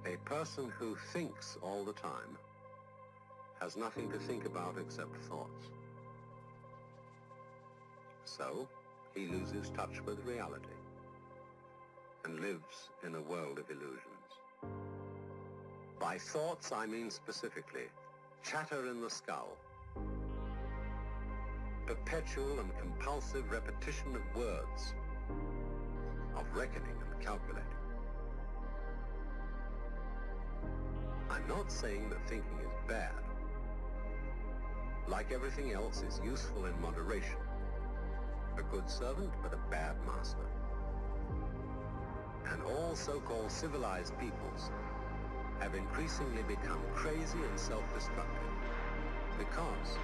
A person who thinks all the time has nothing to think about except thoughts. So, he loses touch with reality and lives in a world of illusions. By thoughts, I mean specifically chatter in the skull, perpetual and compulsive repetition of words, of reckoning and calculating. I'm not saying that thinking is bad. Like everything else, is useful in moderation. A good servant, but a bad master. And all so-called civilized peoples have increasingly become crazy and self-destructive because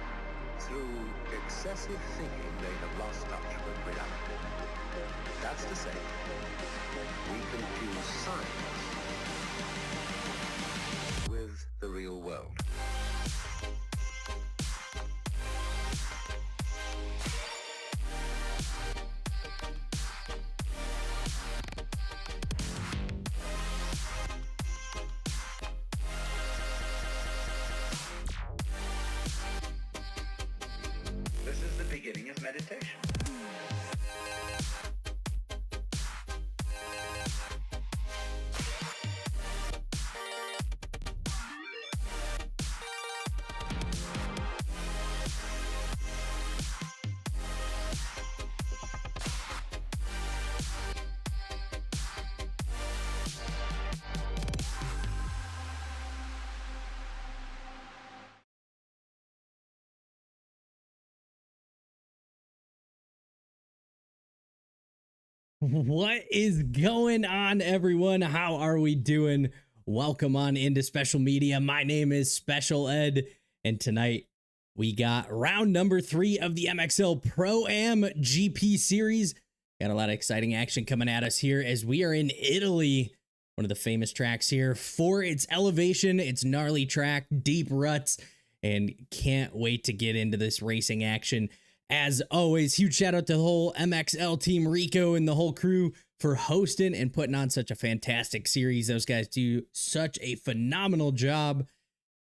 through excessive thinking they have lost touch with reality. That's to say, we confuse science with the real world. This is the beginning of meditation. What is going on, everyone? How are we doing? Welcome on into Special Media. My name is Special Ed, and tonight we got round number 3 of the MXL Pro-Am GP series. Got a lot of exciting action coming at us here as we are in Italy, one of the famous tracks here for its elevation, its gnarly track, deep ruts, and can't wait to get into this racing action. As always, huge shout out to the whole MXL team, Rico and the whole crew for hosting and putting on such a fantastic series. Those guys do such a phenomenal job,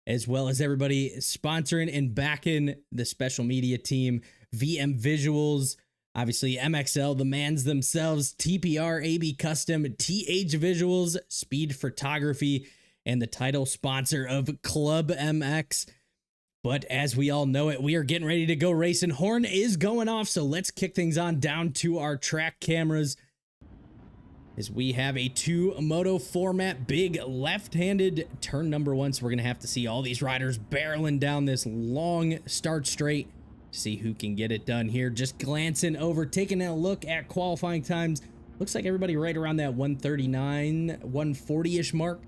as well as everybody sponsoring and backing the Special Media team, VM Visuals, obviously MXL, the mans themselves, TPR, AB Custom, TH Visuals, Speed Photography, and the title sponsor of Club MX. But as we all know it, we are getting ready to go racing. Horn is going off, so let's kick things on down to our track cameras as we have a 2-moto format, big left-handed turn number 1. So we're going to have to see all these riders barreling down this long start straight to see who can get it done here. Just glancing over, taking a look at qualifying times. Looks like everybody right around that 139, 140-ish mark.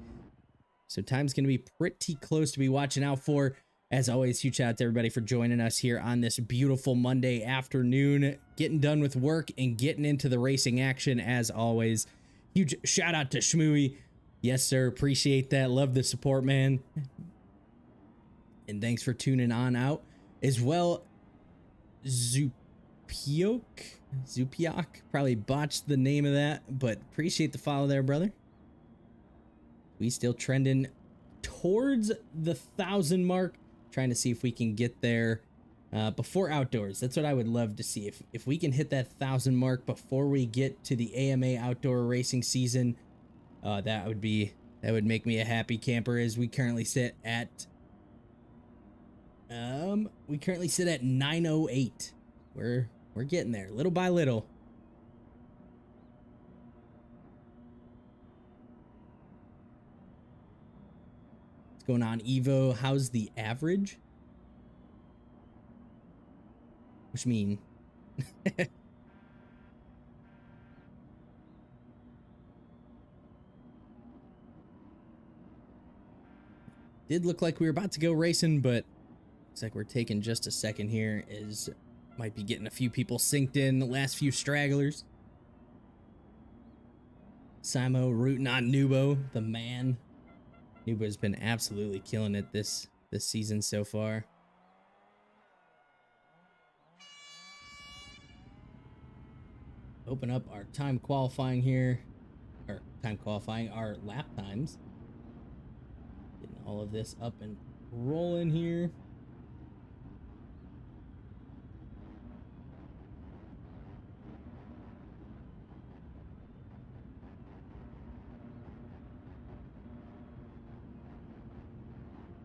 So time's going to be pretty close to be watching out for. As always, huge shout out to everybody for joining us here on this beautiful Monday afternoon, getting done with work and getting into the racing action as always. Huge shout out to Shmooey. Yes, sir. Appreciate that. Love the support, man. And thanks for tuning on out as well. Zupiok, probably botched the name of that, but appreciate the follow there, brother. We still trending towards the 1,000 mark. Trying to see if we can get there before outdoors. That's what I would love to see. If we can hit that 1,000 mark before we get to the AMA outdoor racing season, that would make me a happy camper. As we currently sit at 908. We're getting there little by little. Going on, Evo? How's the average? Which mean did look like we were about to go racing, but looks like we're taking just a second here, as might be getting a few people synced in, the last few stragglers. Simo rooting on Nubo, the man. Nubo's been absolutely killing it this season so far. Open up our time qualifying here, or time qualifying our lap times. all of this up and rolling here.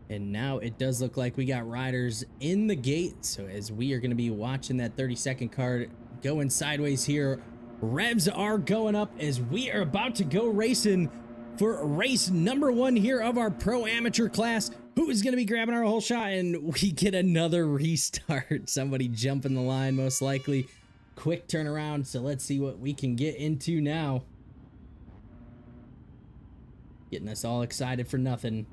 And now it does look like we got riders in the gate. So as we are going to be watching that 30-second card going sideways here, revs are going up as we are about to go racing for race number 1 here of our pro amateur class. Who is going to be grabbing our whole shot? And we get another restart. Somebody jumping the line, most likely. Quick turnaround. So let's see what we can get into now. Getting us all excited for nothing.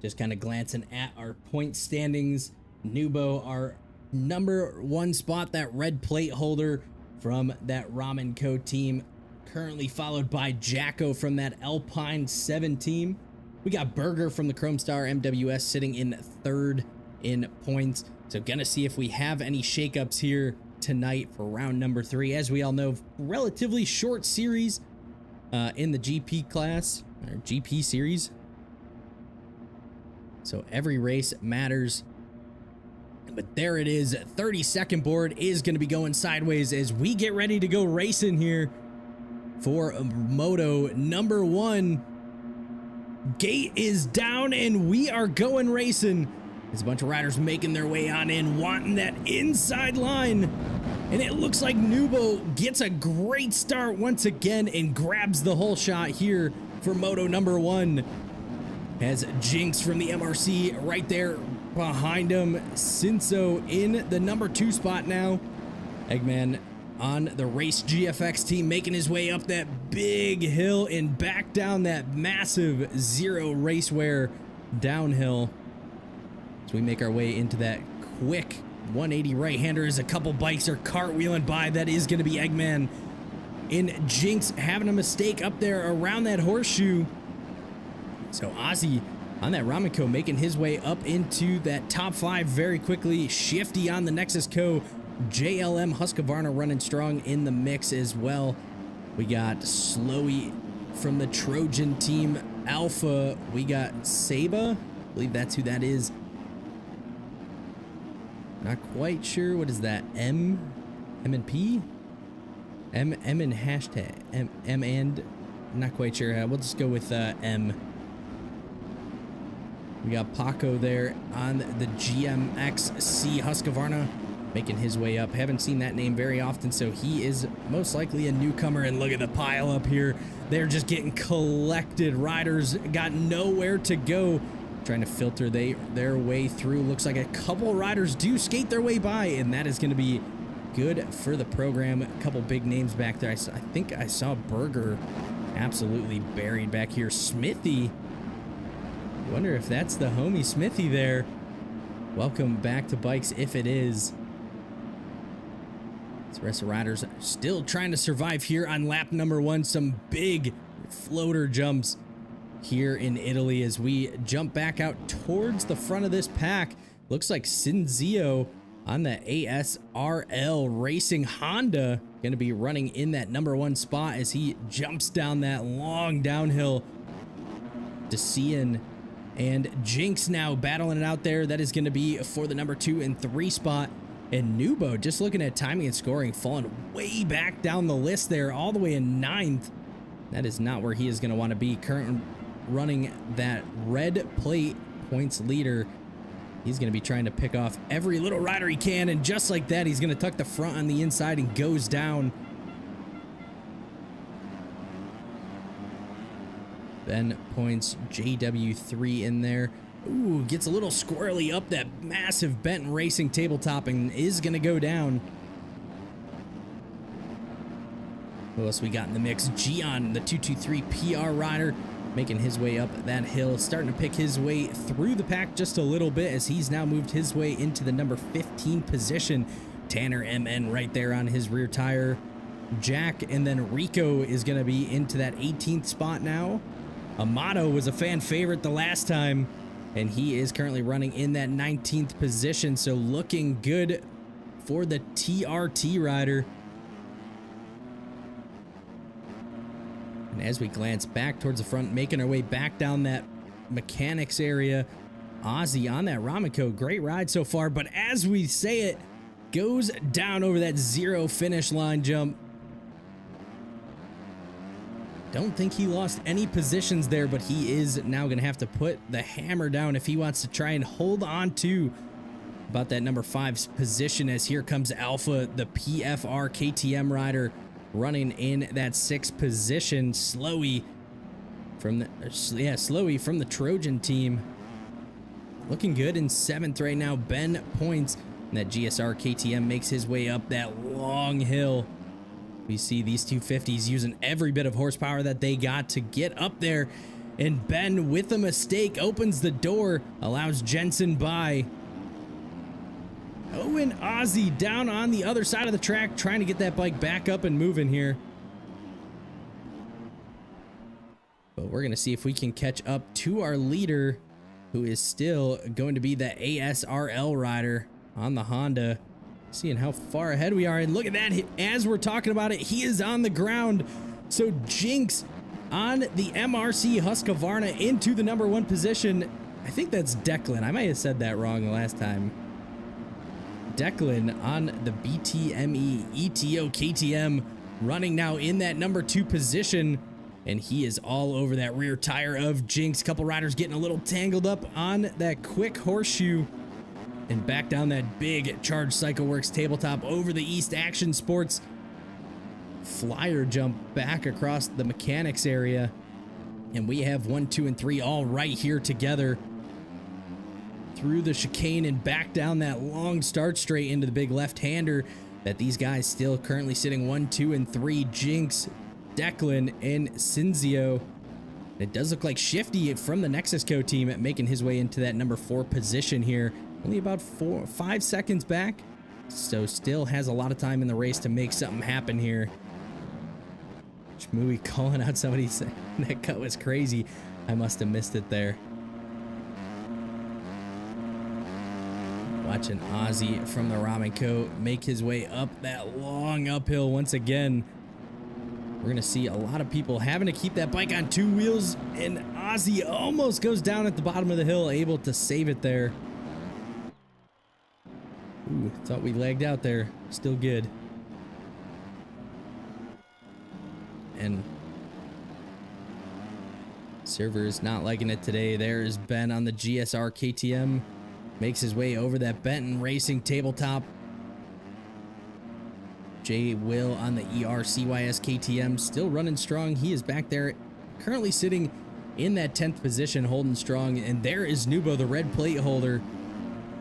Just kind of glancing at our point standings. Nubo, our number 1 spot, that red plate holder from that Ramen Co team, currently followed by Jacko from that Alpine 7 team. We got Burger from the Chrome Star MWS sitting in 3rd in points. So gonna see if we have any shakeups here tonight for round number 3. As we all know, relatively short series in the GP class, or GP series. So every race matters. But there it is. 30-second board is going to be going sideways as we get ready to go racing here for moto number 1. Gate is down and we are going racing. There's a bunch of riders making their way on in, wanting that inside line. And it looks like Nubo gets a great start once again and grabs the whole shot here for moto number 1. Has Jinx from the MRC right there behind him. Cinso in the number 2 spot now. Eggman on the Race GFX team making his way up that big hill and back down that massive Zero Racewear downhill. As we make our way into that quick 180 right-hander as a couple bikes are cartwheeling by. That is going to be Eggman. And Jinx having a mistake up there around that horseshoe. So Ozzy on that Ramen Co making his way up into that top 5 very quickly. Shifty on the Nexus Co. JLM Husqvarna running strong in the mix as well. We got Slowy from the Trojan team. Alpha, we got Saba. I believe that's who that is. Not quite sure. What is that? M and P? M and hashtag. M and... Not quite sure. We'll just go with M. We got Paco there on the GMXC Husqvarna making his way up. Haven't seen that name very often, so he is most likely a newcomer. And look at the pile up here. They're just getting collected. Riders got nowhere to go. Trying to filter their way through. Looks like a couple riders do skate their way by, and that is going to be good for the program. A couple big names back there. I think I saw Burger absolutely buried back here. Smithy. Wonder if that's the homie Smithy there. Welcome back to bikes if it is. The rest of riders still trying to survive here on lap number 1. Some big floater jumps here in Italy as we jump back out towards the front of this pack. Looks like Cinzio on the ASRL Racing Honda going to be running in that number 1 spot as he jumps down that long downhill. DeCian and Jinx now battling it out there. That is going to be for the number 2 and 3 spot. And Nubo, just looking at timing and scoring, falling way back down the list there, all the way in 9th. That is not where he is going to want to be. Currently running that red plate points leader. He's going to be trying to pick off every little rider he can. And just like that, he's going to tuck the front on the inside and goes down. Ben points JW3 in there. Ooh, gets a little squirrely up that massive Benton Racing tabletop and is going to go down. Who else we got in the mix? Gian, the 223 PR rider, making his way up that hill, starting to pick his way through the pack just a little bit as he's now moved his way into the number 15 position. Tanner MN right there on his rear tire. Jack and then Rico is going to be into that 18th spot now. Amato was a fan favorite the last time, and he is currently running in that 19th position, so looking good for the TRT rider. And as we glance back towards the front, making our way back down that mechanics area, Ozzy on that Ramico. Great ride so far, but as we say it, goes down over that 0 finish line jump. Don't think he lost any positions there, but he is now going to have to put the hammer down if he wants to try and hold on to about that number 5 position, as here comes Alpha, the PFR KTM rider, running in that 6th position. Slowy from the Trojan team. Looking good in 7th right now. Ben Points, and that GSR KTM makes his way up that long hill. We see these 250s using every bit of horsepower that they got to get up there. And Ben, with a mistake, opens the door, allows Jensen by. Oh, and Ozzy down on the other side of the track, trying to get that bike back up and moving here. But we're going to see if we can catch up to our leader, who is still going to be the ASRL rider on the Honda. Seeing how far ahead we are, and look at that, as we're talking about it, he is on the ground. So Jinx on the MRC Husqvarna into the number 1 position. I think that's Declan. I might have said that wrong the last time. Declan on the BTME ETO KTM, running now in that number 2 position, and he is all over that rear tire of Jinx. Couple riders getting a little tangled up on that quick horseshoe, and back down that big Charge Cycle Works tabletop over the East Action Sports flyer jump back across the mechanics area. And we have 1, 2, and 3 all right here together through the chicane and back down that long start straight into the big left-hander that these guys still currently sitting 1, 2, and 3. Jinx, Declan, and Cinzio. It does look like Shifty from the Nexus Co team making his way into that number 4 position here. Only about 5 seconds back, so still has a lot of time in the race to make something happen here. Shmooey calling out somebody saying that cut was crazy. I must have missed it there. Watching Ozzy from the Ramen Co make his way up that long uphill once again. We're going to see a lot of people having to keep that bike on 2 wheels, and Ozzy almost goes down at the bottom of the hill, able to save it there. Ooh, thought we lagged out there. Still good. And server is not liking it today. There's Ben on the GSR KTM. Makes his way over that Benton Racing tabletop. Jay Will on the ERCYS KTM, still running strong. He is back there, currently sitting in that 10th position, holding strong. And there is Nubo, the red plate holder,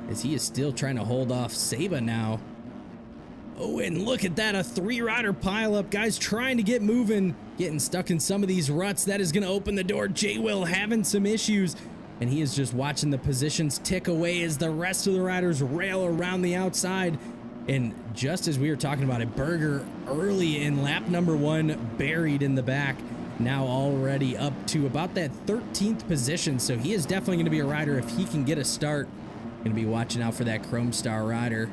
as he is still trying to hold off Saba now. Oh, and look at that, a 3-rider pileup. Guys trying to get moving, getting stuck in some of these ruts. That is going to open the door. Jay Will having some issues, and he is just watching the positions tick away as the rest of the riders rail around the outside. And just as we were talking about it, Berger early in lap number 1, buried in the back, now already up to about that 13th position. So he is definitely going to be a rider if he can get a start. Going to be watching out for that Chrome Star rider.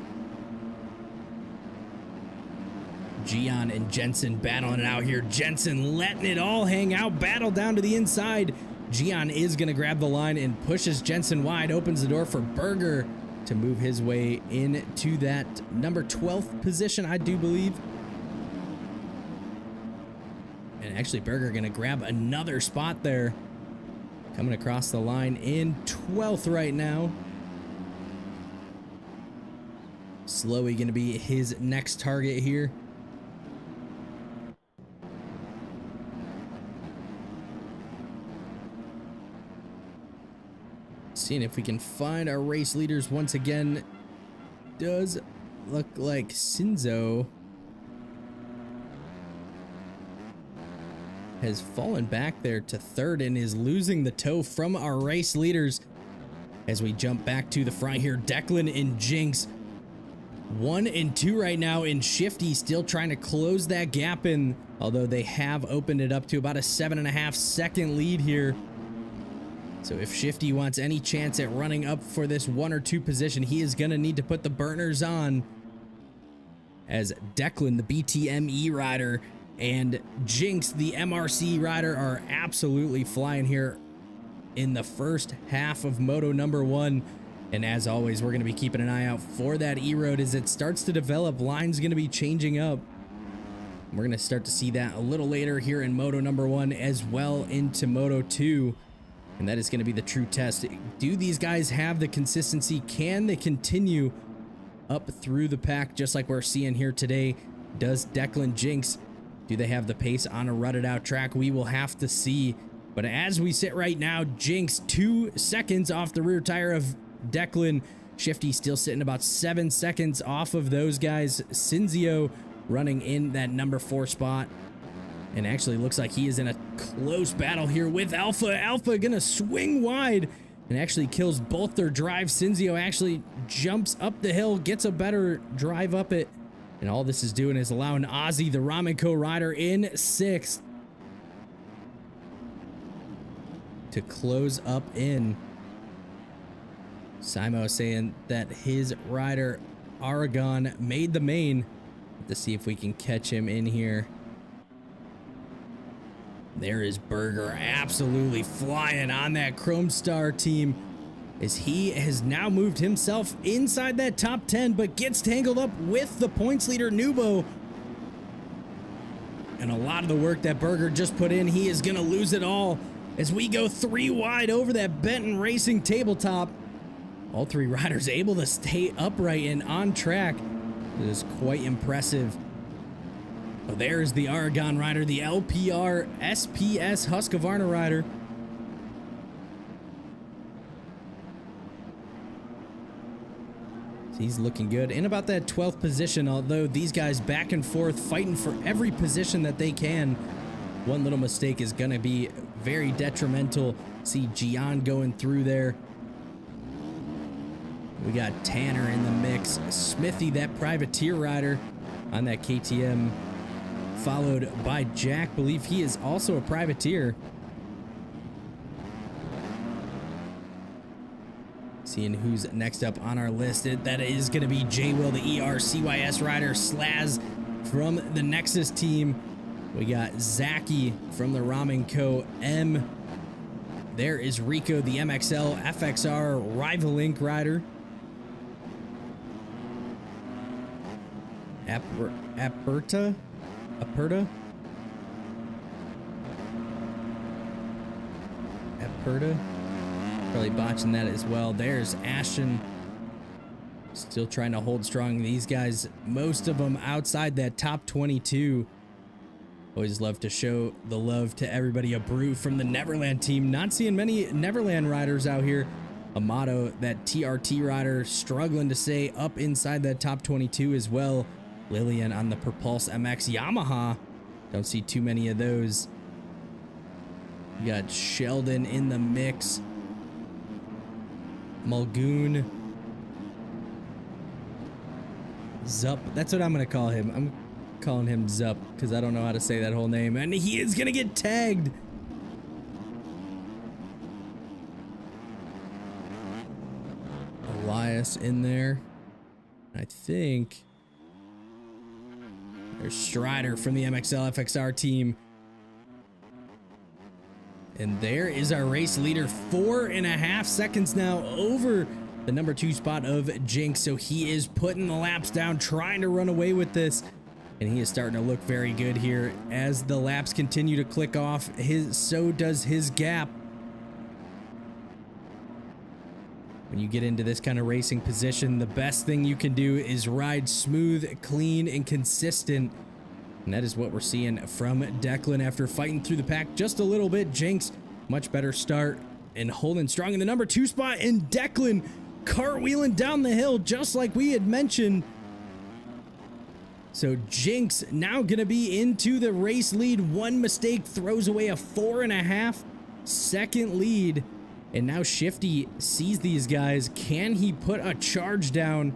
Gian and Jensen battling it out here. Jensen letting it all hang out, battle down to the inside. Gian is going to grab the line and pushes Jensen wide, opens the door for Berger to move his way into that number 12th position, I do believe. And actually, Berger going to grab another spot there. Coming across the line in 12th right now. Slowy going to be his next target here. Seeing if we can find our race leaders once again. Does look like Cinzo has fallen back there to 3rd and is losing the tow from our race leaders. As we jump back to the front here, Declan and Jinx 1 and 2 right now, and Shifty still trying to close that gap in, although they have opened it up to about a 7.5 second lead here. So if Shifty wants any chance at running up for this 1 or 2 position, he is going to need to put the burners on, as Declan, the BTME rider, and Jinx, the MRC rider, are absolutely flying here in the first half of Moto number 1. And as always, we're going to be keeping an eye out for that E-Road as it starts to develop. Line's going to be changing up. We're going to start to see that a little later here in Moto number 1 as well into Moto 2. And that is going to be the true test. Do these guys have the consistency? Can they continue up through the pack just like we're seeing here today? Does Declan Jinx, do they have the pace on a rutted out track? We will have to see. But as we sit right now, Jinx 2 seconds off the rear tire of Declan. Shifty still sitting about 7 seconds off of those guys. Cinzio running in that number 4 spot. And actually looks like he is in a close battle here with Alpha. Alpha gonna swing wide and actually kills both their drives. Cinzio actually jumps up the hill, gets a better drive up it. And all this is doing is allowing Ozzy, the Ramenco rider, in 6th to close up in. Simo saying that his rider Aragon made the main. Let's see if we can catch him in here. There is Berger absolutely flying on that Chrome Star team as he has now moved himself inside that top 10, but gets tangled up with the points leader Nubo. And a lot of the work that Berger just put in, he is going to lose it all as we go 3 wide over that Benton Racing tabletop. All 3 riders able to stay upright and on track. It is quite impressive. Well, there's the Aragon rider, the LPR SPS Husqvarna rider. He's looking good in about that 12th position, although these guys back and forth fighting for every position that they can. One little mistake is going to be very detrimental. See Gian going through there. We got Tanner in the mix. Smithy, that privateer rider on that KTM, followed by Jack. Believe he is also a privateer. Seeing who's next up on our list. That is going to be J-Will, the ERCYS rider. Slaz from the Nexus team. We got Zaki from the Ramenco M. There is Rico, the MXL FXR Rival Link rider. Aperta? Aperta? Probably botching that as well. There's Ashton. Still trying to hold strong. These guys, most of them outside that top 22. Always love to show the love to everybody. A brew from the Neverland team. Not seeing many Neverland riders out here. Amato, that TRT rider, struggling to stay up inside that top 22 as well. Lillian on the Propulse MX Yamaha. Don't see too many of those. You got Sheldon in the mix. Mulgoon. Zup. That's what I'm going to call him. I'm calling him Zup because I don't know how to say that whole name. And he is going to get tagged. Elias in there. I think there's Strider from the MXL FXR team. And there is our race leader, 4.5 seconds now over the number 2 spot of Jinx. So he is putting the laps down, trying to run away with this. And he is starting to look very good here as the laps continue to click off. So does his gap. When you get into this kind of racing position, the best thing you can do is ride smooth, clean, and consistent. And that is what we're seeing from Declan after fighting through the pack just a little bit. Jinx, much better start and holding strong in the number 2 spot. And Declan cartwheeling down the hill just like we had mentioned. So Jinx now going to be into the race lead. One mistake throws away a 4.5 second lead. And now Shifty sees these guys. Can he put a charge down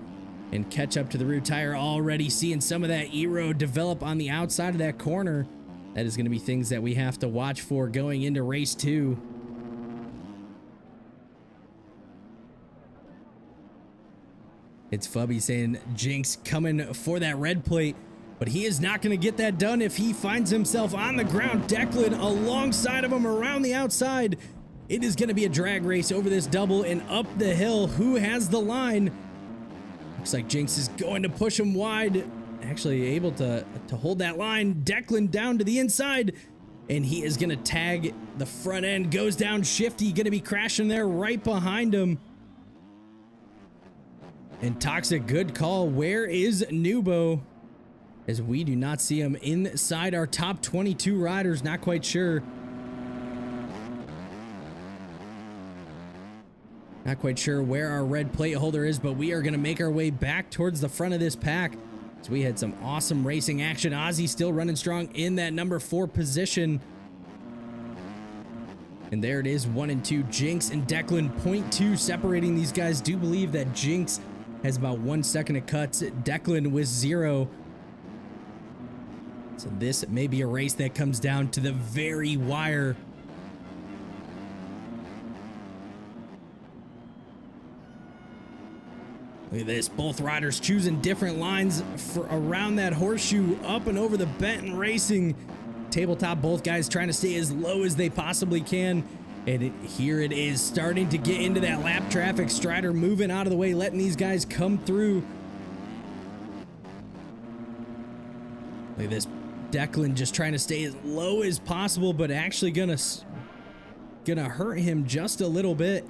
and catch up to the rear tire? Already seeing some of that E-Road develop on the outside of that corner. That is going to be things that we have to watch for going into race 2. It's Fubby saying Jinx coming for that red plate. but he is not going to get that done if he finds himself on the ground. Declan alongside of him around the outside. It is going to be a drag race over this double and up the hill. Who has the line? Looks like Jinx is going to push him wide. Actually able to hold that line. Declan down to the inside, and he is going to tag the front end. Goes down Shifty, going to be crashing there right behind him. And Toxic, good call. Where is Nubo? As we do not see him inside our top 22 riders. Not quite sure. Not quite sure where our red plate holder is, but we are going to make our way back towards the front of this pack. So we had some awesome racing action. Ozzy still running strong in that number 4 position. And there it is, 1 and 2. Jinx and Declan, 0.2 separating these guys. Do believe that Jinx has about 1 second of cuts. Declan with 0. So this may be a race that comes down to the very wire. Look at this, both riders choosing different lines for around that horseshoe, up and over the Benton Racing tabletop. Both guys trying to stay as low as they possibly can. And here it is, starting to get into that lap traffic. Strider moving out of the way, letting these guys come through. Look at this, Declan just trying to stay as low as possible, but actually gonna hurt him just a little bit.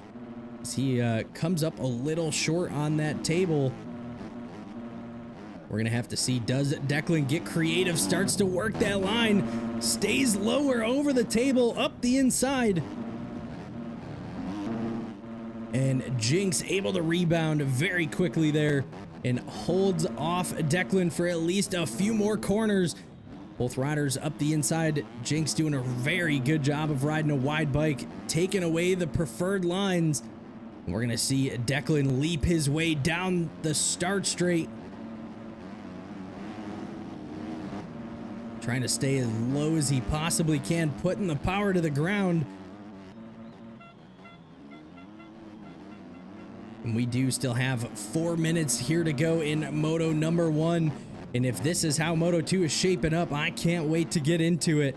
As he comes up a little short on that table. We're gonna have to see, does Declan get creative, starts to work that line, stays lower over the table, up the inside. And Jinx able to rebound very quickly there and holds off Declan for at least a few more corners. Both riders up the inside. Jinx doing a very good job of riding a wide bike, taking away the preferred lines. And we're going to see Declan leap his way down the start straight. Trying to stay as low as he possibly can, putting the power to the ground. And we do still have 4 minutes here to go in Moto number 1. And if this is how Moto 2 is shaping up, I can't wait to get into it.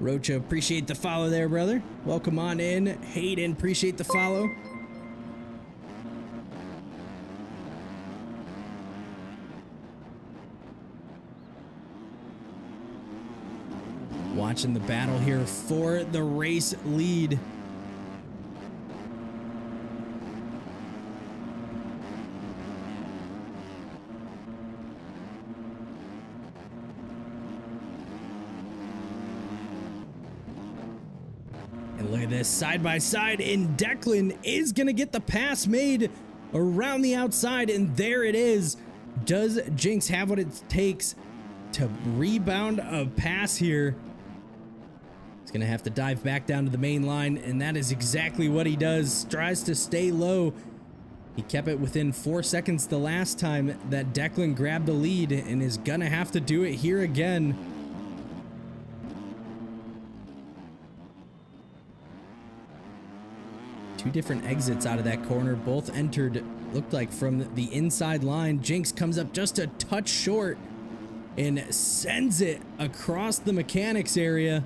Rocha, appreciate the follow there, brother. Welcome on in. Hayden, appreciate the follow. Watching the battle here for the race lead. And look at this, side by side, and Declan is gonna get the pass made around the outside, and there it is. Does Jinx have what it takes to rebound a pass here? He's gonna have to dive back down to the main line, and that is exactly what he does. Tries to stay low. He kept it within 4 seconds the last time that Declan grabbed the lead, and is gonna have to do it here again. Two different exits out of that corner, both entered, looked like from the inside line. Jinx comes up just a touch short and sends it across the mechanics area.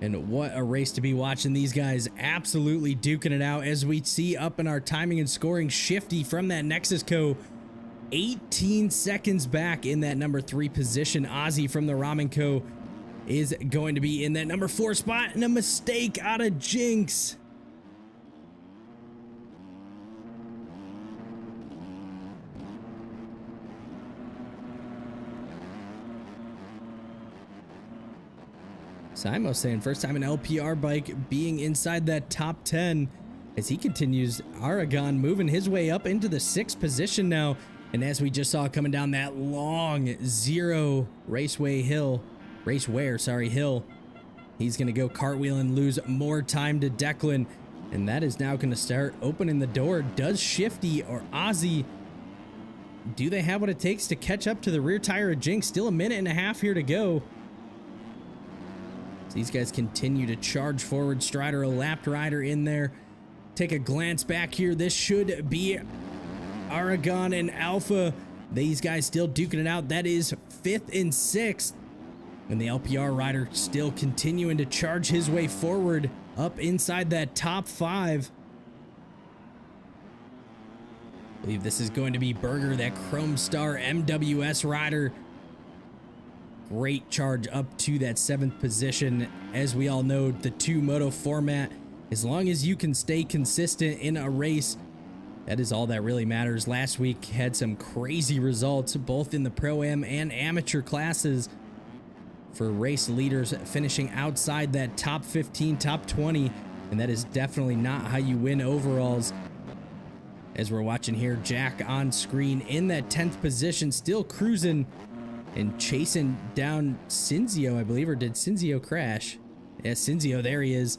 And what a race to be watching. These guys absolutely duking it out. As we see up in our timing and scoring, Shifty from that Nexus Co. 18 seconds back in that number 3 position. Ozzy from the Ramen Co. is going to be in that number 4 spot, and a mistake out of Jinx. Simo saying first time an LPR bike being inside that top 10 as he continues. Aragon moving his way up into the 6th position now. And as we just saw coming down that long zero raceway hill, he's going to go cartwheel and lose more time to Declan. And that is now going to start opening the door. Does Shifty or Ozzy, do they have what it takes to catch up to the rear tire of Jinx? Still a minute and a half here to go. These guys continue to charge forward. Strider, a lapped rider in there. Take a glance back here. This should be Aragon and Alpha. These guys still duking it out. That is 5th and 6th. And the LPR rider still continuing to charge his way forward up inside that top 5. I believe this is going to be Berger, that Chrome Star MWS rider. Great charge up to that 7th position. As we all know, the 2-moto format, as long as you can stay consistent in a race, that is all that really matters. Last week had some crazy results, both in the Pro-Am and amateur classes, for race leaders finishing outside that top 15, top 20, and that is definitely not how you win overalls. As we're watching here, Jack on screen in that 10th position, still cruising and chasing down Cinzio, I believe, or did Cinzio crash? Yeah, Cinzio, there he is.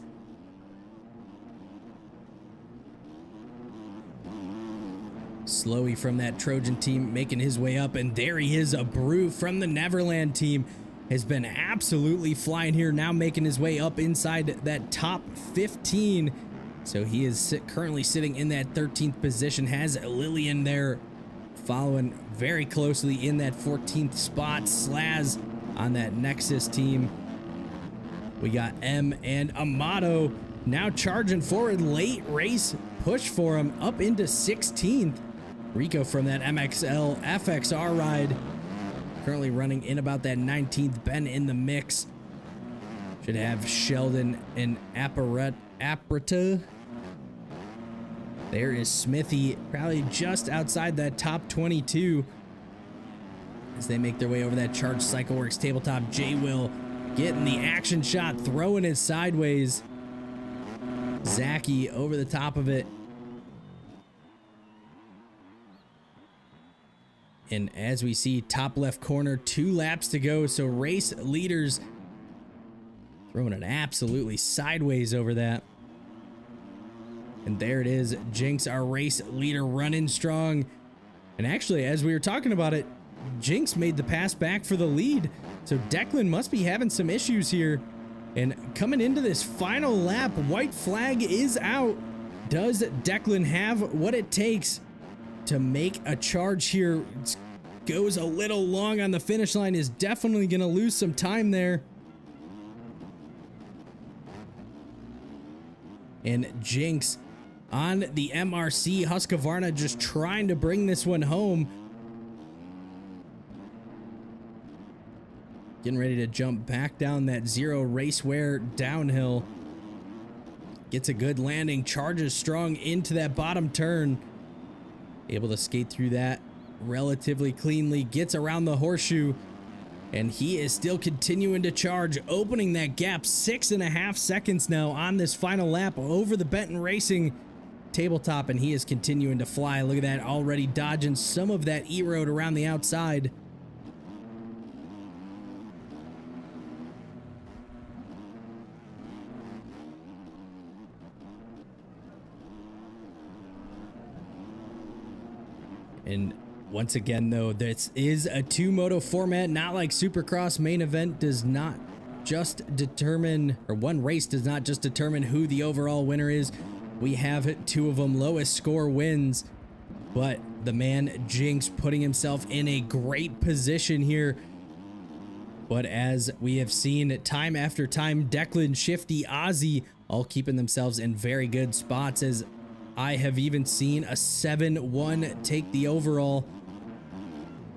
Slowy from that Trojan team making his way up, and there he is. Abreu from the Neverland team has been absolutely flying here, now making his way up inside that top 15. So he is currently sitting in that 13th position, has Lillian there following very closely in that 14th spot. Slaz on that Nexus team. We got M and Amato now charging forward. Late race push for him up into 16th. Rico from that MXL FXR ride currently running in about that 19th. Ben in the mix. Should have Sheldon and Aparita. There is Smithy, probably just outside that top 22 as they make their way over that Charge Cycle Works tabletop. J-Will getting the action shot, throwing it sideways. Zaki over the top of it. And as we see, top left corner, 2 laps to go. So race leaders throwing it absolutely sideways over that. And there it is. Jinx, our race leader, running strong. And actually, as we were talking about it, Jinx made the pass back for the lead. So Declan must be having some issues here. And coming into this final lap, white flag is out. Does Declan have what it takes to make a charge here? It goes a little long on the finish line, is definitely going to lose some time there. And Jinx on the MRC. Husqvarna just trying to bring this one home. Getting ready to jump back down that Zero Racewear downhill. Gets a good landing, charges strong into that bottom turn. Able to skate through that relatively cleanly, gets around the horseshoe, and he is still continuing to charge, opening that gap. 6.5 seconds now on this final lap over the Benton Racing tabletop, and he is continuing to fly. Look at that, already dodging some of that E-road around the outside. And once again, though, this is a 2-moto format, not like Supercross. Main event does not just determine, or one race does not just determine who the overall winner is. We have 2 of them. Lowest score wins. But the man Jinx putting himself in a great position here. But as we have seen time after time, Declan, Shifty, Ozzy all keeping themselves in very good spots, as I have even seen a 7-1 take the overall.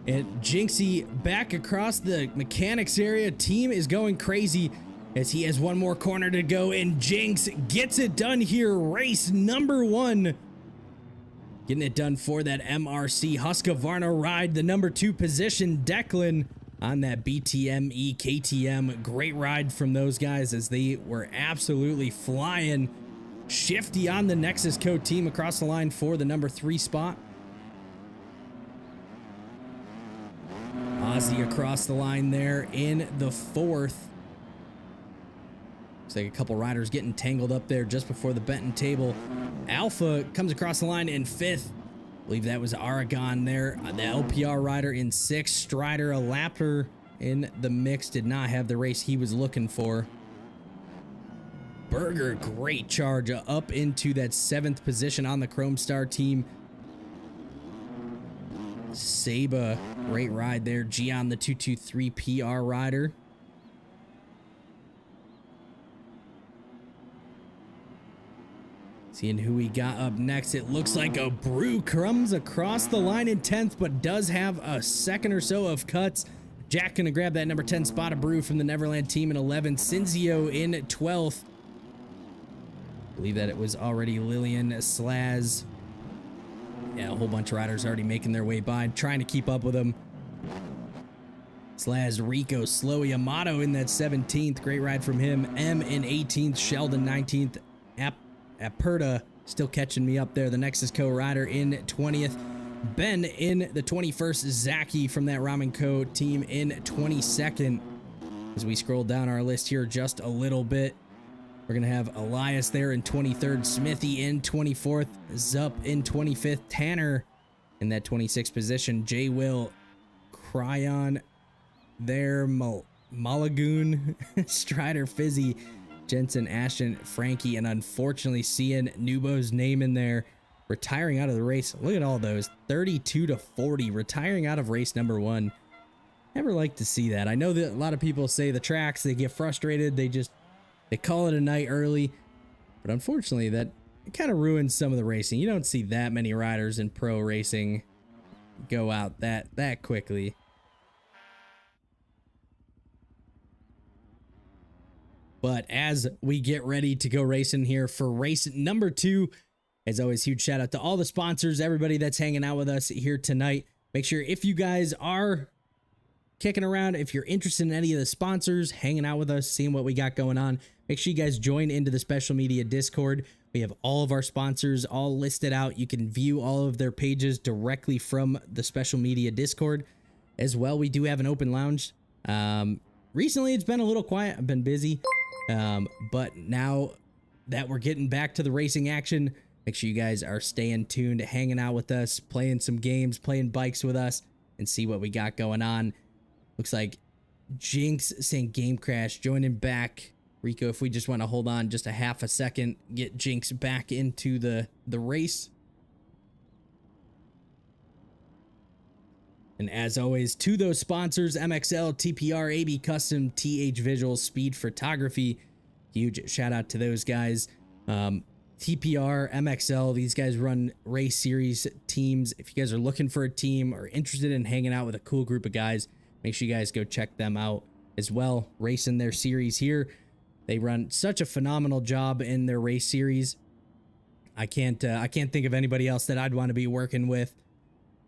And Jinxie back across the mechanics area. Team is going crazy as he has one more corner to go, and Jinx gets it done here. Race number 1. Getting it done for that MRC Husqvarna ride. The number 2 position, Declan, on that BTME KTM. Great ride from those guys as they were absolutely flying. Shifty on the Nexus Code team across the line for the number 3 spot. Ozzy across the line there in the 4th. Looks like a couple riders getting tangled up there just before the Benton table. Alpha comes across the line in 5th. I believe that was Aragon there. The LPR rider in 6th. Strider, a lapper in the mix, did not have the race he was looking for. Berger, great charge up into that 7th position on the Chrome Star team. Saba, great ride there. Gian, the 223 PR rider. Seeing who we got up next, it looks like a Brew comes across the line in 10th, but does have a second or so of cuts. Jack gonna grab that number 10 spot of Brew from the Neverland team in 11th. Cinzio in 12th. Believe that it was already Lillian Slaz. Yeah, a whole bunch of riders already making their way by, trying to keep up with them. Slaz, Rico, Slow, Yamato in that 17th. Great ride from him. M in 18th. Sheldon 19th. Aperta still catching me up there. The Nexus Co rider in 20th. Ben in the 21st. Zaki from that Ramen Co team in 22nd. As we scroll down our list here just a little bit, we're going to have Elias there in 23rd. Smithy in 24th. Zup in 25th. Tanner in that 26th position. J. Will, Cryon there. Malagoon, Strider, Fizzy, Jensen, Ashton, Frankie, and unfortunately seeing Nubo's name in there, retiring out of the race. Look at all those, 32-40, retiring out of race number 1. Never like to see that. I know that a lot of people say the tracks, they get frustrated, they call it a night early, but unfortunately that kind of ruins some of the racing. You don't see that many riders in pro racing go out that quickly. But as we get ready to go racing here for race number 2, as always, huge shout out to all the sponsors, everybody that's hanging out with us here tonight. Make sure if you guys are kicking around, if you're interested in any of the sponsors, hanging out with us, seeing what we got going on, make sure you guys join into the Special Media Discord. We have all of our sponsors all listed out. You can view all of their pages directly from the Special Media Discord. As well, we do have an open lounge. Recently, it's been a little quiet. I've been busy. But now that we're getting back to the racing action, make sure you guys are staying tuned, hanging out with us, playing some games, playing bikes with us, and see what we got going on. Looks like Jinx saying game crash, joining back. Rico, if we just want to hold on just a half a second, get Jinx back into the race. And as always, to those sponsors, MXL, TPR, AB Custom, TH Visuals, Speed Photography, huge shout out to those guys. TPR, MXL, these guys run race series teams. If you guys are looking for a team or interested in hanging out with a cool group of guys, make sure you guys go check them out as well. Racing their series here. They run such a phenomenal job in their race series. I can't think of anybody else that I'd want to be working with.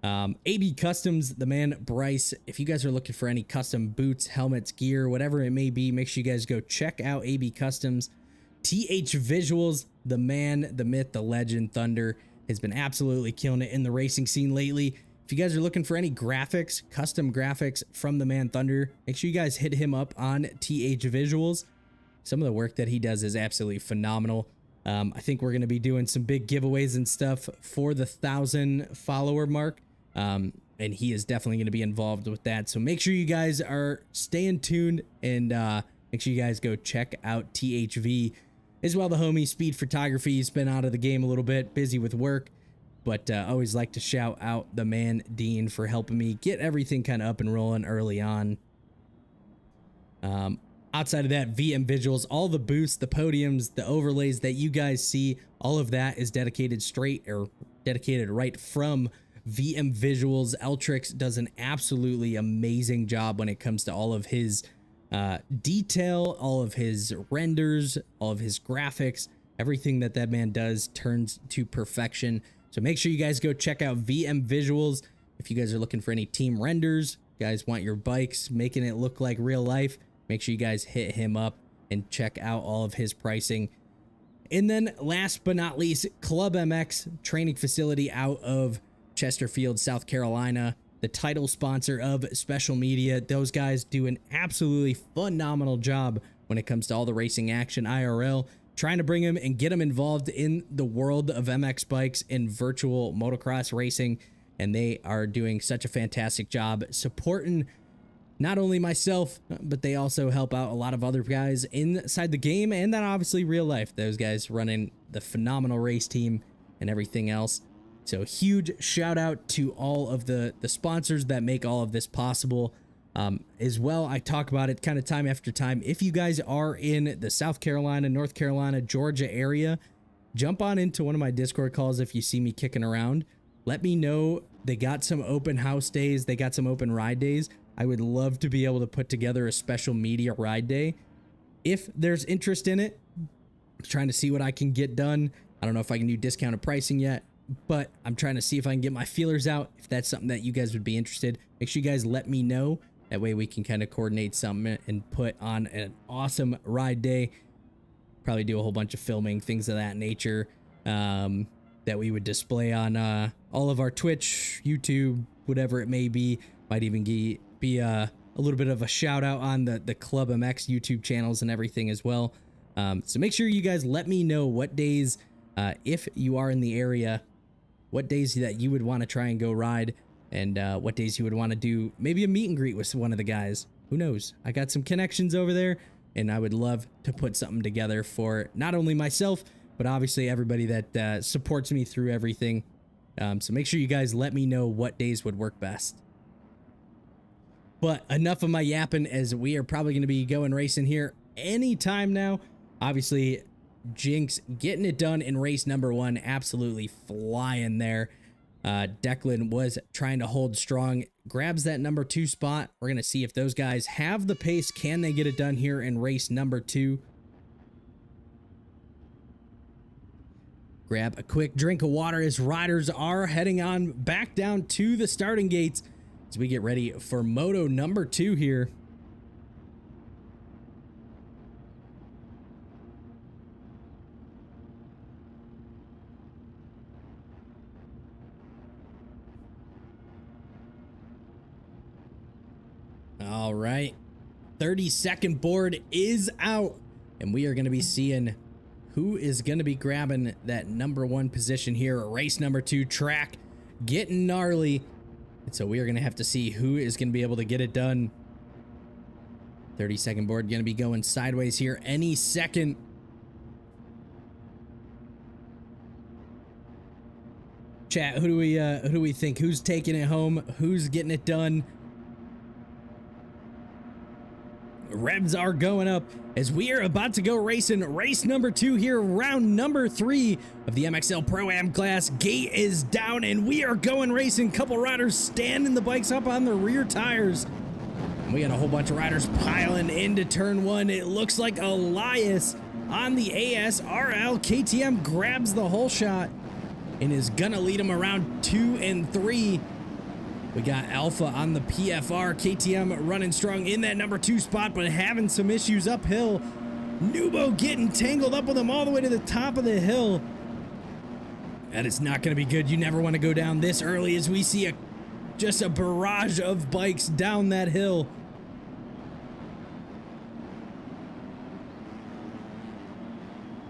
AB Customs, the man Bryce, if you guys are looking for any custom boots, helmets, gear, whatever it may be, make sure you guys go check out AB Customs. TH Visuals, the man, the myth, the legend, Thunder, has been absolutely killing it in the racing scene lately. If you guys are looking for any graphics, custom graphics from the man Thunder, make sure you guys hit him up on TH Visuals. Some of the work that he does is absolutely phenomenal. I think we're going to be doing some big giveaways and stuff for the 1,000 follower mark. And he is definitely going to be involved with that. So make sure you guys are staying tuned, and make sure you guys go check out THV as well. The homie Speed Photography, he's been out of the game a little bit, busy with work, but always like to shout out the man Dean for helping me get everything kind of up and rolling early on. Outside of that, VM Visuals, all the boosts, the podiums, the overlays that you guys see, all of that is dedicated right from VM Visuals. Eltrix does an absolutely amazing job when it comes to all of his detail, all of his renders, all of his graphics. Everything that man does turns to perfection. So make sure you guys go check out VM Visuals. If you guys are looking for any team renders, you guys want your bikes making it look like real life, make sure you guys hit him up and check out all of his pricing. And then last but not least, Club MX training facility out of Chesterfield, South Carolina, the title sponsor of Special Media. Those guys do an absolutely phenomenal job when it comes to all the racing action IRL, trying to bring them and get them involved in the world of MX bikes and virtual motocross racing. And they are doing such a fantastic job supporting not only myself, but they also help out a lot of other guys inside the game, and then obviously real life. Those guys running the phenomenal race team and everything else. So huge shout out to all of the sponsors that make all of this possible. As well, I talk about it kind of time after time. If you guys are in the South Carolina, North Carolina, Georgia area, jump on into one of my Discord calls if you see me kicking around. Let me know. They got some open house days. They got some open ride days. I would love to be able to put together a special media ride day. If there's interest in it, I'm trying to see what I can get done. I don't know if I can do discounted pricing yet, but I'm trying to see if I can get my feelers out. If that's something that you guys would be interested, make sure you guys let me know. That way we can kind of coordinate something and put on an awesome ride day. Probably do a whole bunch of filming, things of that nature, that we would display on all of our Twitch, YouTube, whatever it may be. Might even be a little bit of a shout out on the Club MX YouTube channels and everything as well. So make sure you guys let me know what days, if you are in the area, what days that you would want to try and go ride, and what days you would want to do maybe a meet and greet with one of the guys. Who knows? I got some connections over there, and I would love to put something together for not only myself, but obviously everybody that supports me through everything. So make sure you guys let me know what days would work best. But enough of my yapping, as we are probably going to be going racing here anytime now. Obviously, Jinx getting it done in race number 1, absolutely flying there. Declan was trying to hold strong, grabs that number 2 spot. We're going to see if those guys have the pace. Can they get it done here in race number 2? Grab a quick drink of water as riders are heading on back down to the starting gates as we get ready for moto number 2 here. All right, 30-second board is out, and we are going to be seeing who is going to be grabbing that number 1 position here. Race number 2 track getting gnarly, and so we are going to have to see who is going to be able to get it done. 30-second board going to be going sideways here any second. Chat, who do we think? Who's taking it home? Who's getting it done? Revs are going up as we are about to go racing race number 2 here, round number 3 of the MXL Pro-Am class. Gate is down and we are going racing. Couple riders standing the bikes up on the rear tires. And we got a whole bunch of riders piling into turn 1. It looks like Elias on the ASRL KTM grabs the whole shot and is gonna lead him around 2 and 3. We got Alpha on the PFR. KTM running strong in that number 2 spot, but having some issues uphill. Nubo getting tangled up with him all the way to the top of the hill. That is not going to be good. You never want to go down this early as we see just a barrage of bikes down that hill.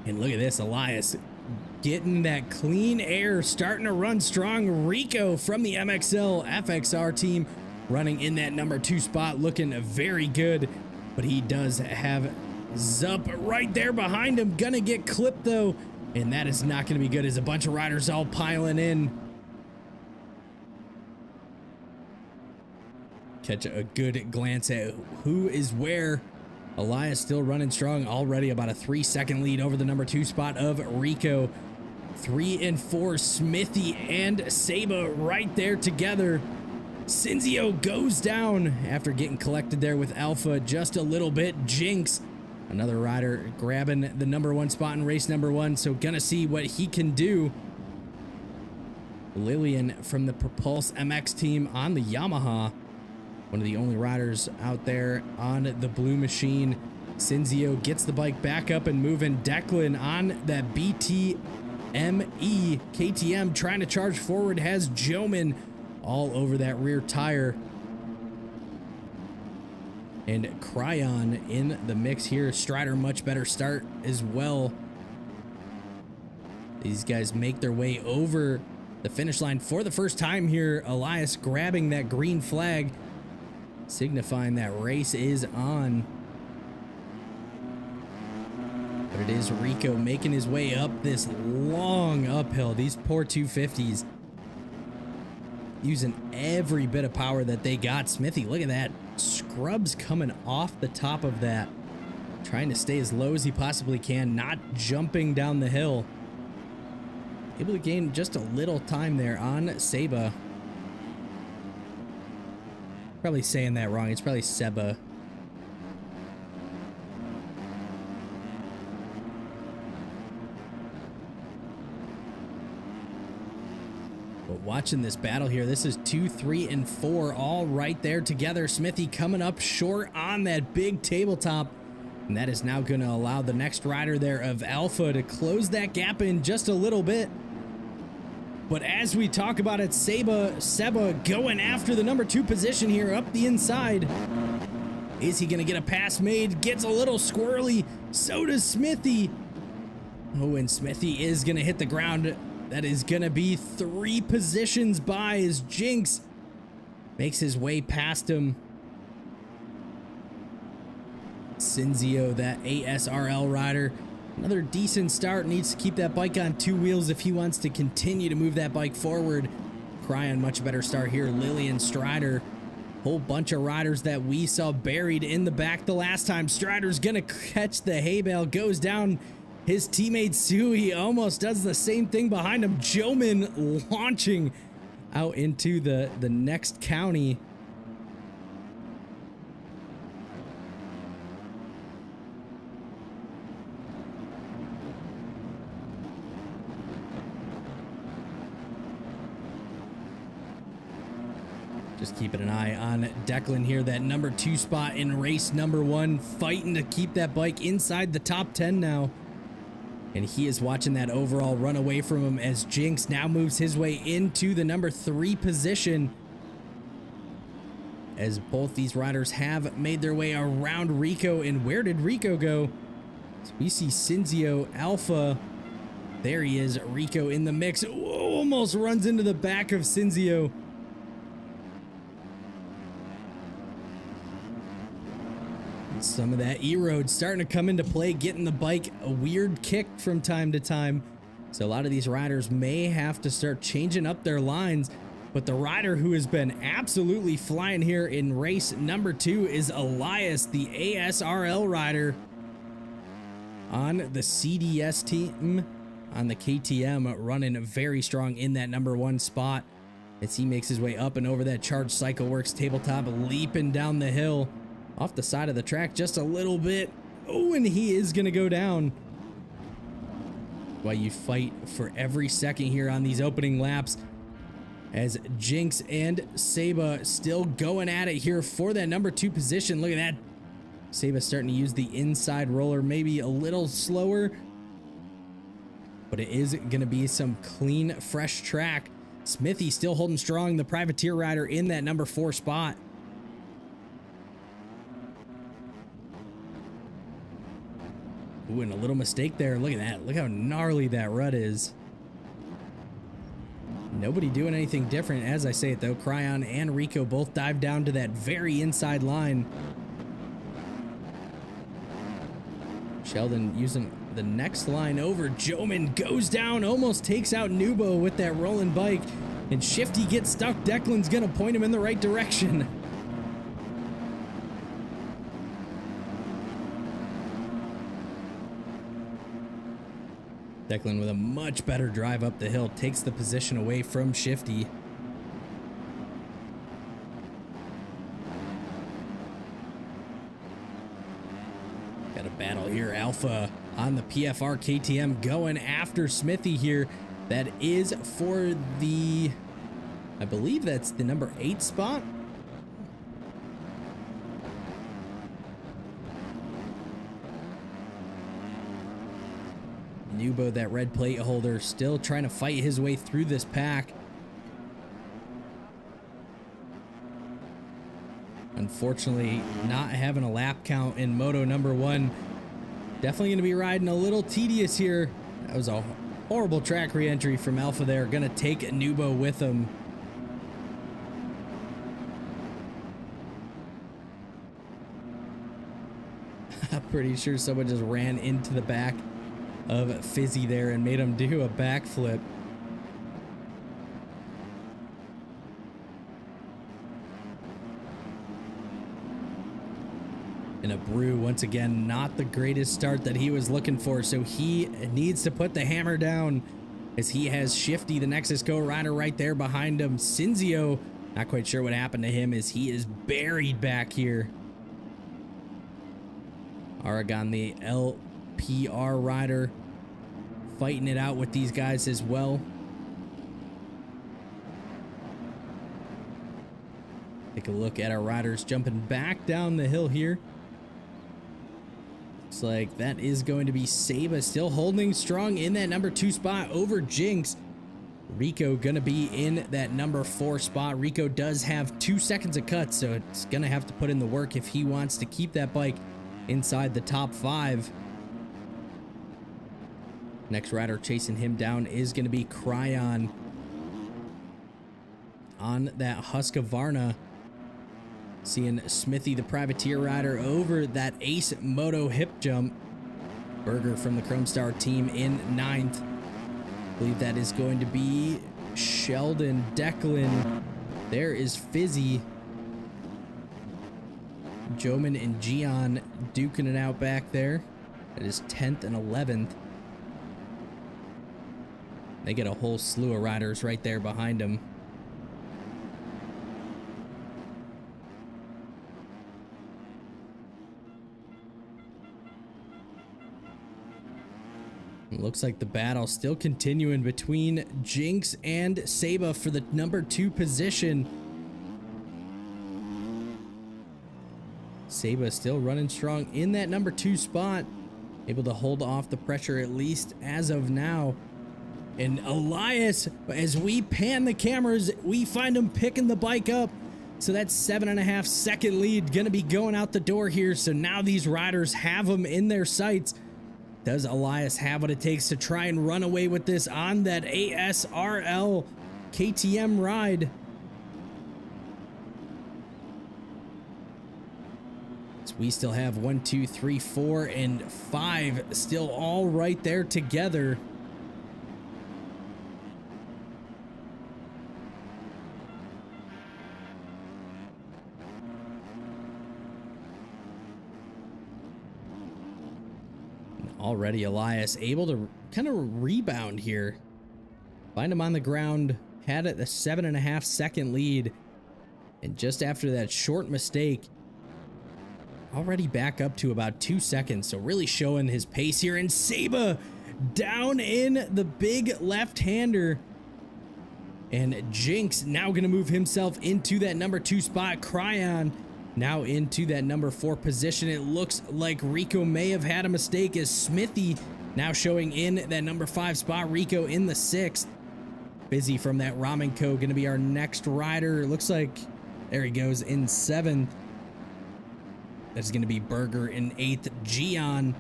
And look at this, Elias getting that clean air, starting to run strong. Rico from the MXL FXR team running in that number 2 spot, looking very good, but he does have Zup right there behind him. Gonna get clipped though, and that is not gonna be good as a bunch of riders all piling in. Catch a good glance at who is where. Elias still running strong, already about a 3-second lead over the number 2 spot of Rico. 3 and 4, Smithy and Saba right there together. Cinzio goes down after getting collected there with Alpha just a little bit. Jinx, another rider grabbing the number 1 spot in race number 1, so gonna see what he can do. Lillian from the Propulse MX team on the Yamaha, one of the only riders out there on the blue machine. Cinzio gets the bike back up and moving. Declan on that BTME KTM trying to charge forward, has Joman all over that rear tire. And Cryon in the mix here. Strider much better start as well. These guys make their way over the finish line for the first time here. Elias grabbing that green flag. signifying that race is on. But it is Rico making his way up this long uphill. These poor 250s using every bit of power that they got. Smithy, look at that. Scrubs coming off the top of that. Trying to stay as low as he possibly can, not jumping down the hill. Able to gain just a little time there on Seba. Probably saying that wrong. It's probably Seba. But watching this battle here, this is 2, 3, and 4 all right there together. Smithy coming up short on that big tabletop. And that is now going to allow the next rider there of Alpha to close that gap in just a little bit. But as we talk about it, Seba going after the number 2 position here up the inside. Is he going to get a pass made? Gets a little squirrely. So does Smithy. Oh, and Smithy is going to hit the ground. That is going to be 3 positions by as Jinx makes his way past him. Cinzio, that ASRL rider, another decent start. Needs to keep that bike on 2 wheels if he wants to continue to move that bike forward. Cryon, much better start here. Lillian, Strider, whole bunch of riders that we saw buried in the back the last time. Strider's gonna catch the hay bale, goes down. His teammate Sui almost does the same thing behind him. Joman launching out into the next county. Just keeping an eye on Declan here, that number 2 spot in race number 1, fighting to keep that bike inside the top 10 now. And he is watching that overall run away from him as Jinx now moves his way into the number 3 position. As both these riders have made their way around Rico. And where did Rico go? So we see Cinzio, Alpha. There he is, Rico in the mix. Whoa, almost runs into the back of Cinzio. Some of that E-Road starting to come into play, getting the bike a weird kick from time to time. So a lot of these riders may have to start changing up their lines. But the rider who has been absolutely flying here in race number 2 is Elias, the ASRL rider on the CDS team, on the KTM, running very strong in that number 1 spot as he makes his way up and over that Charged Cycle Works tabletop, leaping down the hill. Off the side of the track just a little bit. Oh, and he is going to go down. While you fight for every second here on these opening laps, as Jinx and Seba still going at it here for that number 2 position. Look at that. Seba starting to use the inside roller, maybe a little slower, but it is going to be some clean, fresh track. Smithy still holding strong, the privateer rider in that number 4 spot. Ooh, and a little mistake there. Look at that. Look how gnarly that rut is. Nobody doing anything different as I say it though. Cryon and Rico both dive down to that very inside line. Sheldon using the next line over. Joman goes down, almost takes out Nubo with that rolling bike. And Shifty gets stuck. Declan's gonna point him in the right direction. Declan with a much better drive up the hill takes the position away from Shifty. Got a battle here. Alpha on the PFR KTM going after Smithy here. That is for the, I believe that's the number 8 spot. Nubo, that red plate holder, still trying to fight his way through this pack. Unfortunately, not having a lap count in Moto number 1. Definitely going to be riding a little tedious here. That was a horrible track re-entry from Alpha there. Going to take Nubo with him. I'm pretty sure someone just ran into the back of Fizzy there and made him do a backflip. And a Brew, once again, not the greatest start that he was looking for, so he needs to put the hammer down as he has Shifty, the Nexus Go rider, right there behind him. Cinzio, not quite sure what happened to him as he is buried back here. Aragon, the LPR rider, fighting it out with these guys as well. Take a look at our riders jumping back down the hill here. Looks like that is going to be Saba still holding strong in that number 2 spot over Jinx. Rico gonna be in that number 4 spot. Rico does have 2 seconds of cut, so it's gonna have to put in the work if he wants to keep that bike inside the top 5. Next rider chasing him down is gonna be Cryon on that Husqvarna. Seeing Smithy, the privateer rider, over that Ace Moto hip jump. Berger from the Chrome Star team in 9th. I believe that is going to be Sheldon, Declan. There is Fizzy. Joman and Gian duking it out back there. That is 10th and 11th. They get a whole slew of riders right there behind them. Looks like the battle still continuing between Jinx and Saba for the number 2 position. Saba still running strong in that number 2 spot, able to hold off the pressure at least as of now. And Elias, as we pan the cameras, we find him picking the bike up. So that 7.5 second lead gonna be going out the door here. So now these riders have him in their sights. Does Elias have what it takes to try and run away with this on that ASRL KTM ride? So we still have 1, 2, 3, 4, and 5 still all right there together. Already Elias able to kind of rebound here. Find him on the ground, had it a 7.5 second lead. And just after that short mistake, already back up to about 2 seconds. So really showing his pace here. And Saba down in the big left-hander. And Jinx now going to move himself into that number 2 spot. Cryon now into that number 4 position. It looks like Rico may have had a mistake as Smithy now showing in that number 5 spot. Rico in the 6th. Busy from that Ramen Co. Going to be our next rider. It looks like there he goes in 7th. That's going to be Berger in 8th. Gian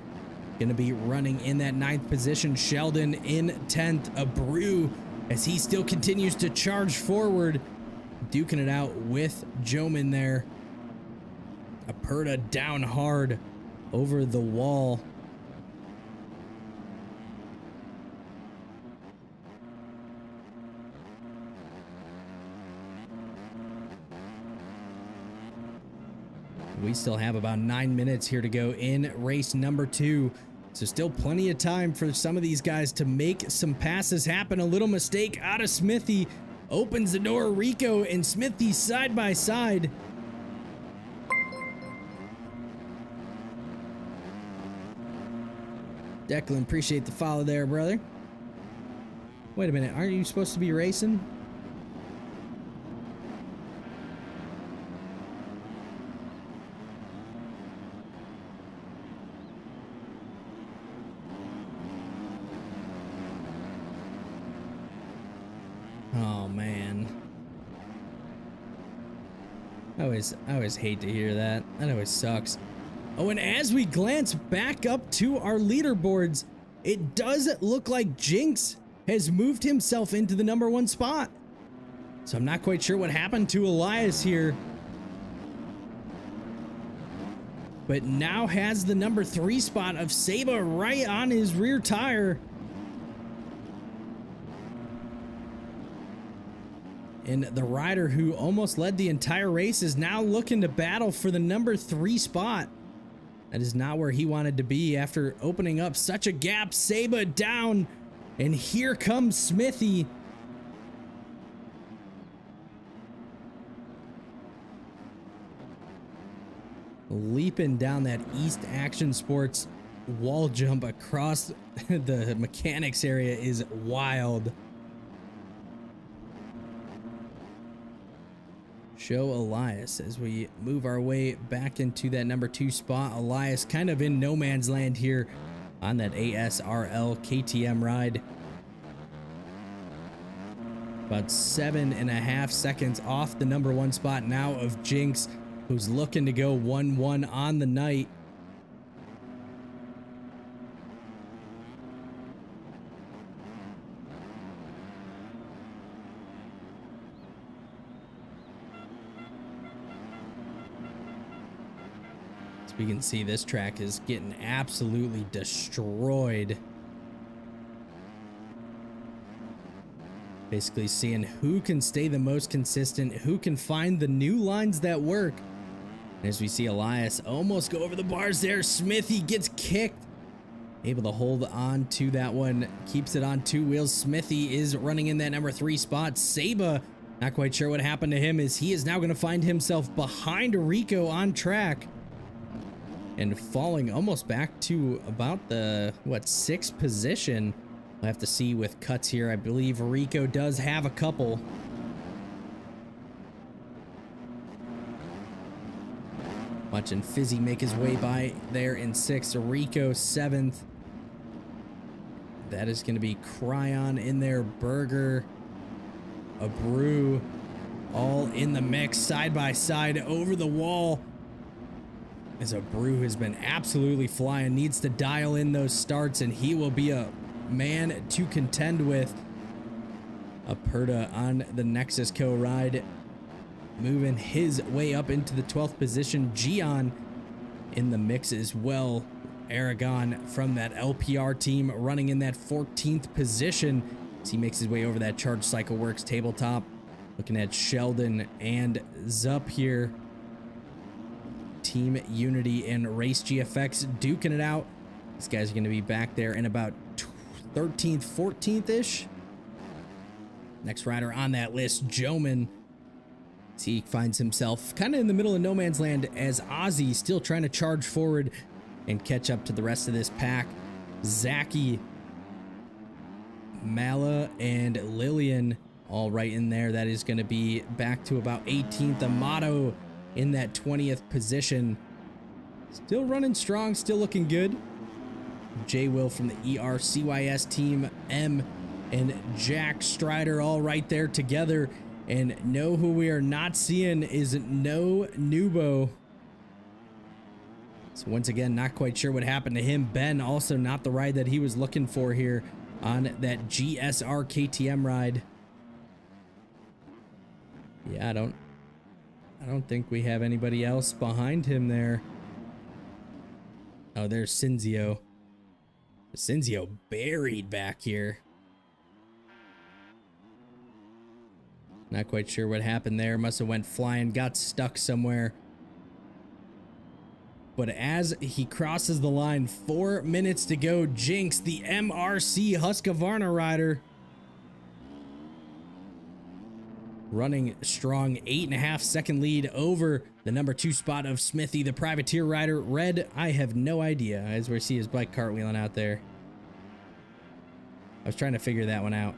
going to be running in that 9th position. Sheldon in 10th. A Brew as he still continues to charge forward. Duking it out with Joman there. Aperta down hard over the wall. We still have about 9 minutes here to go in race number 2. So still plenty of time for some of these guys to make some passes happen. A little mistake out of Smithy opens the door. Rico and Smithy side by side. Declan, appreciate the follow there, brother. Wait a minute, aren't you supposed to be racing? Oh man. I always hate to hear that. That always sucks. Oh, and as we glance back up to our leaderboards, it does look like Jinx has moved himself into the number 1 spot. So I'm not quite sure what happened to Elias here. but now has the number 3 spot of Saba right on his rear tire. And the rider who almost led the entire race is now looking to battle for the number 3 spot. That is not where he wanted to be after opening up such a gap. Saba down, and here comes Smithy. Leaping down that East Action Sports wall jump across the mechanics area is wild. Show Elias as we move our way back into that number 2 spot. Elias kind of in no man's land here on that ASRL KTM ride. About 7.5 seconds off the number 1 spot now of Jinx, who's looking to go 1-1 on the night. As we can see, this track is getting absolutely destroyed. Basically seeing who can stay the most consistent, who can find the new lines that work. As we see Elias almost go over the bars there, Smithy gets kicked. Able to hold on to that one, keeps it on 2 wheels. Smithy is running in that number 3 spot. Saba, not quite sure what happened to him, as he is now going to find himself behind Rico on track. And falling almost back to about the, 6th position. We'll have to see with cuts here. I believe Rico does have a couple. Watching Fizzy make his way by there in 6th. Rico 7th. That is going to be Cryon in there. Berger, a Brew, all in the mix, side by side over the wall. As a Brew has been absolutely flying, needs to dial in those starts, and he will be a man to contend with. Aperta on the Nexus Co ride, moving his way up into the 12th position. Gian in the mix as well. Aragon from that LPR team running in that 14th position as he makes his way over that Charge Cycle Works tabletop. Looking at Sheldon and Zup here. Team Unity and Race GFX duking it out. These guys are going to be back there in about 13th, 14th-ish. Next rider on that list, Joman. He finds himself kind of in the middle of no man's land as Ozzy still trying to charge forward and catch up to the rest of this pack. Zaki, Mala, and Lillian all right in there. That is going to be back to about 18th. Amato in that 20th position. Still running strong, still looking good. J Will from the ERCYS team, M and Jack Strider all right there together. And know who we are not seeing is No Nubo. So once again, not quite sure what happened to him. Ben also not the ride that he was looking for here on that GSR KTM ride. Yeah, I don't think we have anybody else behind him there. Oh, there's Cinzio. Cinzio buried back here. Not quite sure what happened there. Must have went flying, got stuck somewhere. But as he crosses the line, 4 minutes to go, Jinx, the MRC Husqvarna rider, running strong, 8.5 second lead over the number 2 spot of Smithy, the privateer rider. Red, I have no idea, as we see his bike cartwheeling out there. I was trying to figure that one out.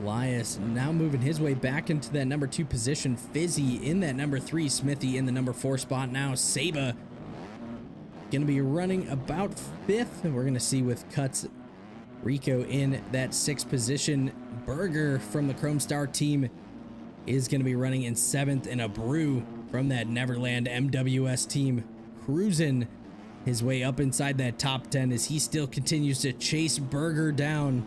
Elias now moving his way back into that number 2 position. Fizzy in that number 3. Smithy in the number 4 spot now. Saba gonna be running about 5th, and we're gonna see with cuts Rico in that 6th position. Berger from the Chrome Star team is gonna be running in 7th, and a Brew from that Neverland MWS team cruising his way up inside that top 10 as he still continues to chase Berger down.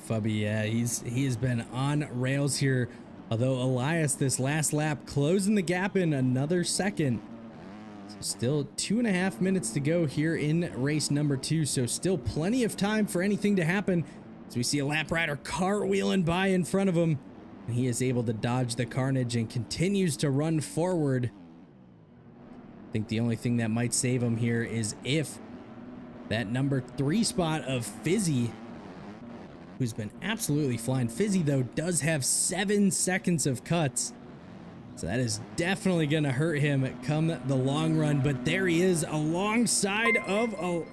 Fubby, yeah, he has been on rails here. Although Elias, this last lap, closing the gap in another second. So still 2.5 minutes to go here in race number 2. So still plenty of time for anything to happen. So we see a lap rider cartwheeling by in front of him. And he is able to dodge the carnage and continues to run forward. I think the only thing that might save him here is if that number 3 spot of Fizzy, who's been absolutely flying. Fizzy, though, does have 7 seconds of cuts. So that is definitely going to hurt him come the long run. But there he is alongside of a...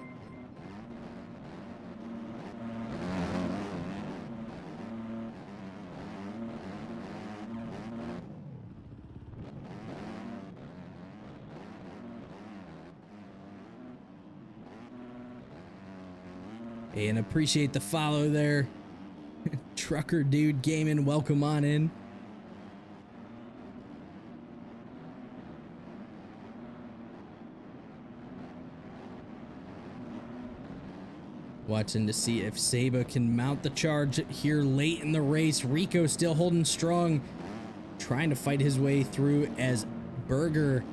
And appreciate the follow there. Trucker Dude Gaming, welcome on in. Watching to see if Saba can mount the charge here late in the race. Rico still holding strong, trying to fight his way through as Berger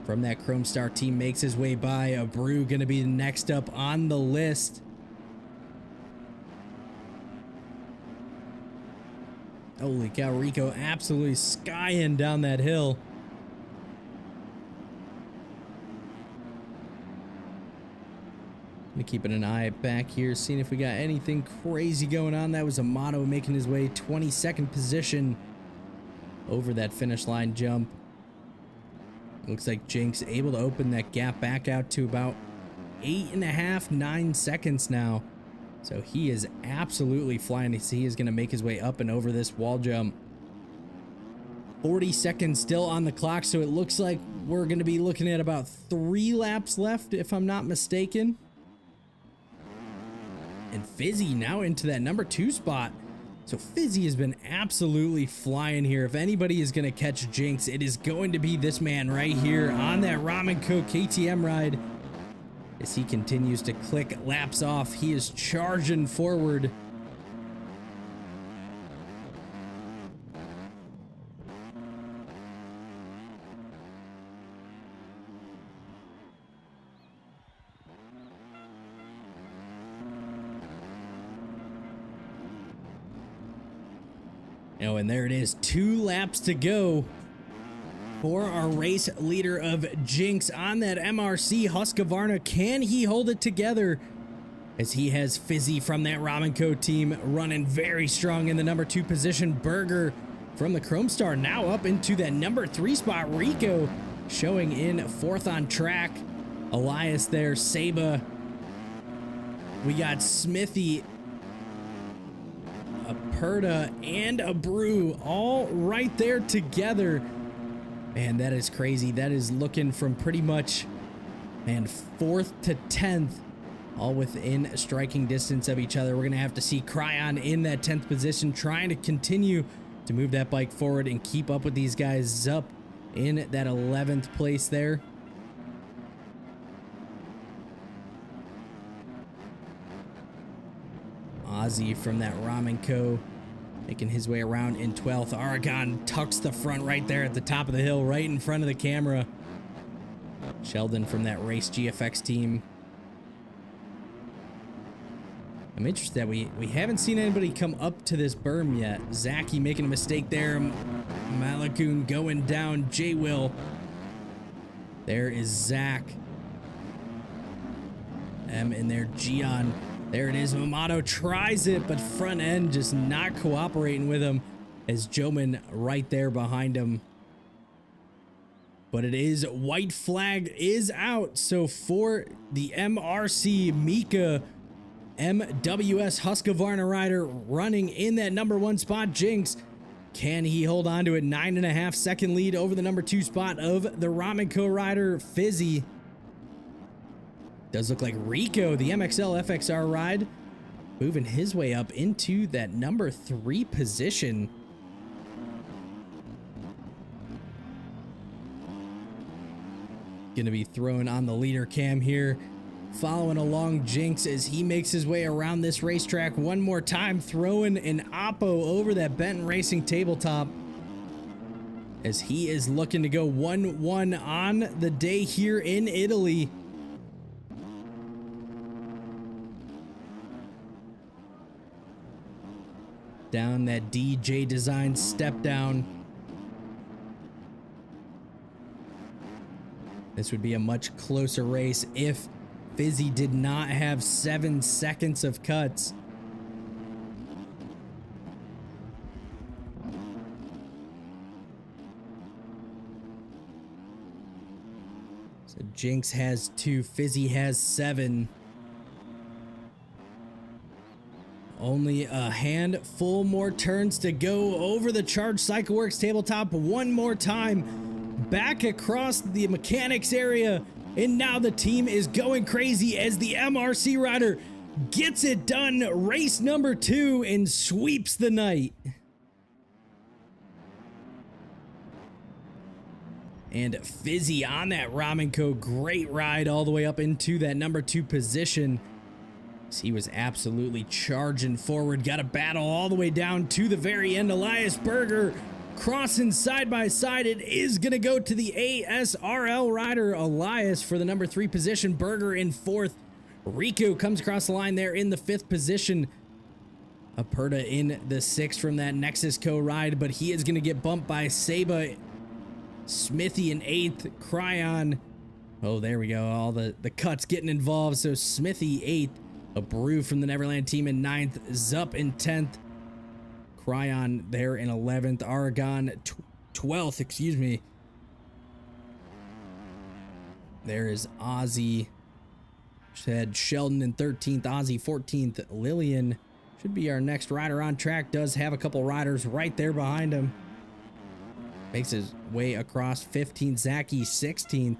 from that Chrome Star team makes his way by. Abreu gonna be next up on the list. Holy cow, Rico absolutely skying down that hill. Keeping an eye back here, seeing if we got anything crazy going on. That was Amato making his way 22nd position over that finish line jump. Looks like Jinx able to open that gap back out to about 8.5, 9 seconds now. So he is absolutely flying. He is going to make his way up and over this wall jump. 40 seconds still on the clock, so it looks like we're going to be looking at about 3 laps left, if I'm not mistaken. And Fizzy now into that number 2 spot. So Fizzy has been absolutely flying here. If anybody is going to catch Jinx, it is going to be this man right here on that Ramen Co KTM ride. As he continues to click laps off, he is charging forward. Oh, and there it is, 2 laps to go for our race leader of Jinx on that MRC. Husqvarna, can he hold it together as he has Fizzy from that Ramen Co team running very strong in the number 2 position. Berger from the Chrome Star now up into that number 3 spot. Rico showing in 4th on track. Elias there, Saba. We got Smithy, Perda, and Abreu all right there together. Man, that is crazy. That is looking from pretty much, man, 4th to 10th, all within striking distance of each other. We're going to have to see Cryon in that 10th position, trying to continue to move that bike forward and keep up with these guys up in that 11th place there. Ozzy from that Ramen Co making his way around in 12th. Aragon tucks the front right there at the top of the hill, right in front of the camera. Sheldon from that Race GFX team. I'm interested that we haven't seen anybody come up to this berm yet. Zaki making a mistake there. Malakoon going down. J-Will. There is Zach. M in there. Gian. There it is. Amato tries it, but front end just not cooperating with him as Joman right there behind him. But it is white flag is out. So for the MRC Mika MWS Husqvarna rider running in that number 1 spot, Jinx, can he hold on to a 9.5 second lead over the number 2 spot of the Ramen Co rider Fizzy? Does look like Rico, the MXL FXR ride, moving his way up into that number 3 position. Gonna be throwing on the leader cam here following along Jinx as he makes his way around this racetrack one more time, throwing an Oppo over that Benton Racing tabletop as he is looking to go 1-1 on the day here in Italy. Down that DJ Design step down. This would be a much closer race if Fizzy did not have 7 seconds of cuts. So Jinx has 2, Fizzy has 7. Only a handful more turns to go over the Charge Cycle Works tabletop one more time. Back across the mechanics area. And now the team is going crazy as the MRC rider gets it done. Race number 2 and sweeps the night. And Fizzy on that Ramen Co. Great ride all the way up into that number 2 position. He was absolutely charging forward. Got a battle all the way down to the very end. Elias Berger crossing side by side. It is going to go to the ASRL rider Elias for the number 3 position. Berger in 4th. Riku comes across the line there in the 5th position. Aperta in the 6th from that Nexus Co ride, but he is going to get bumped by Saba. Smithy in 8th. Cryon. Oh, there we go. All the cuts getting involved. So Smithy 8th. A Brew from the Neverland team in 9th. Zup in 10th. Cryon there in 11th. Aragon 12th, excuse me. There is Ozzy. Had Sheldon in 13th. Ozzy 14th. Lillian should be our next rider on track. Does have a couple riders right there behind him. Makes his way across 15th. Zaki 16th.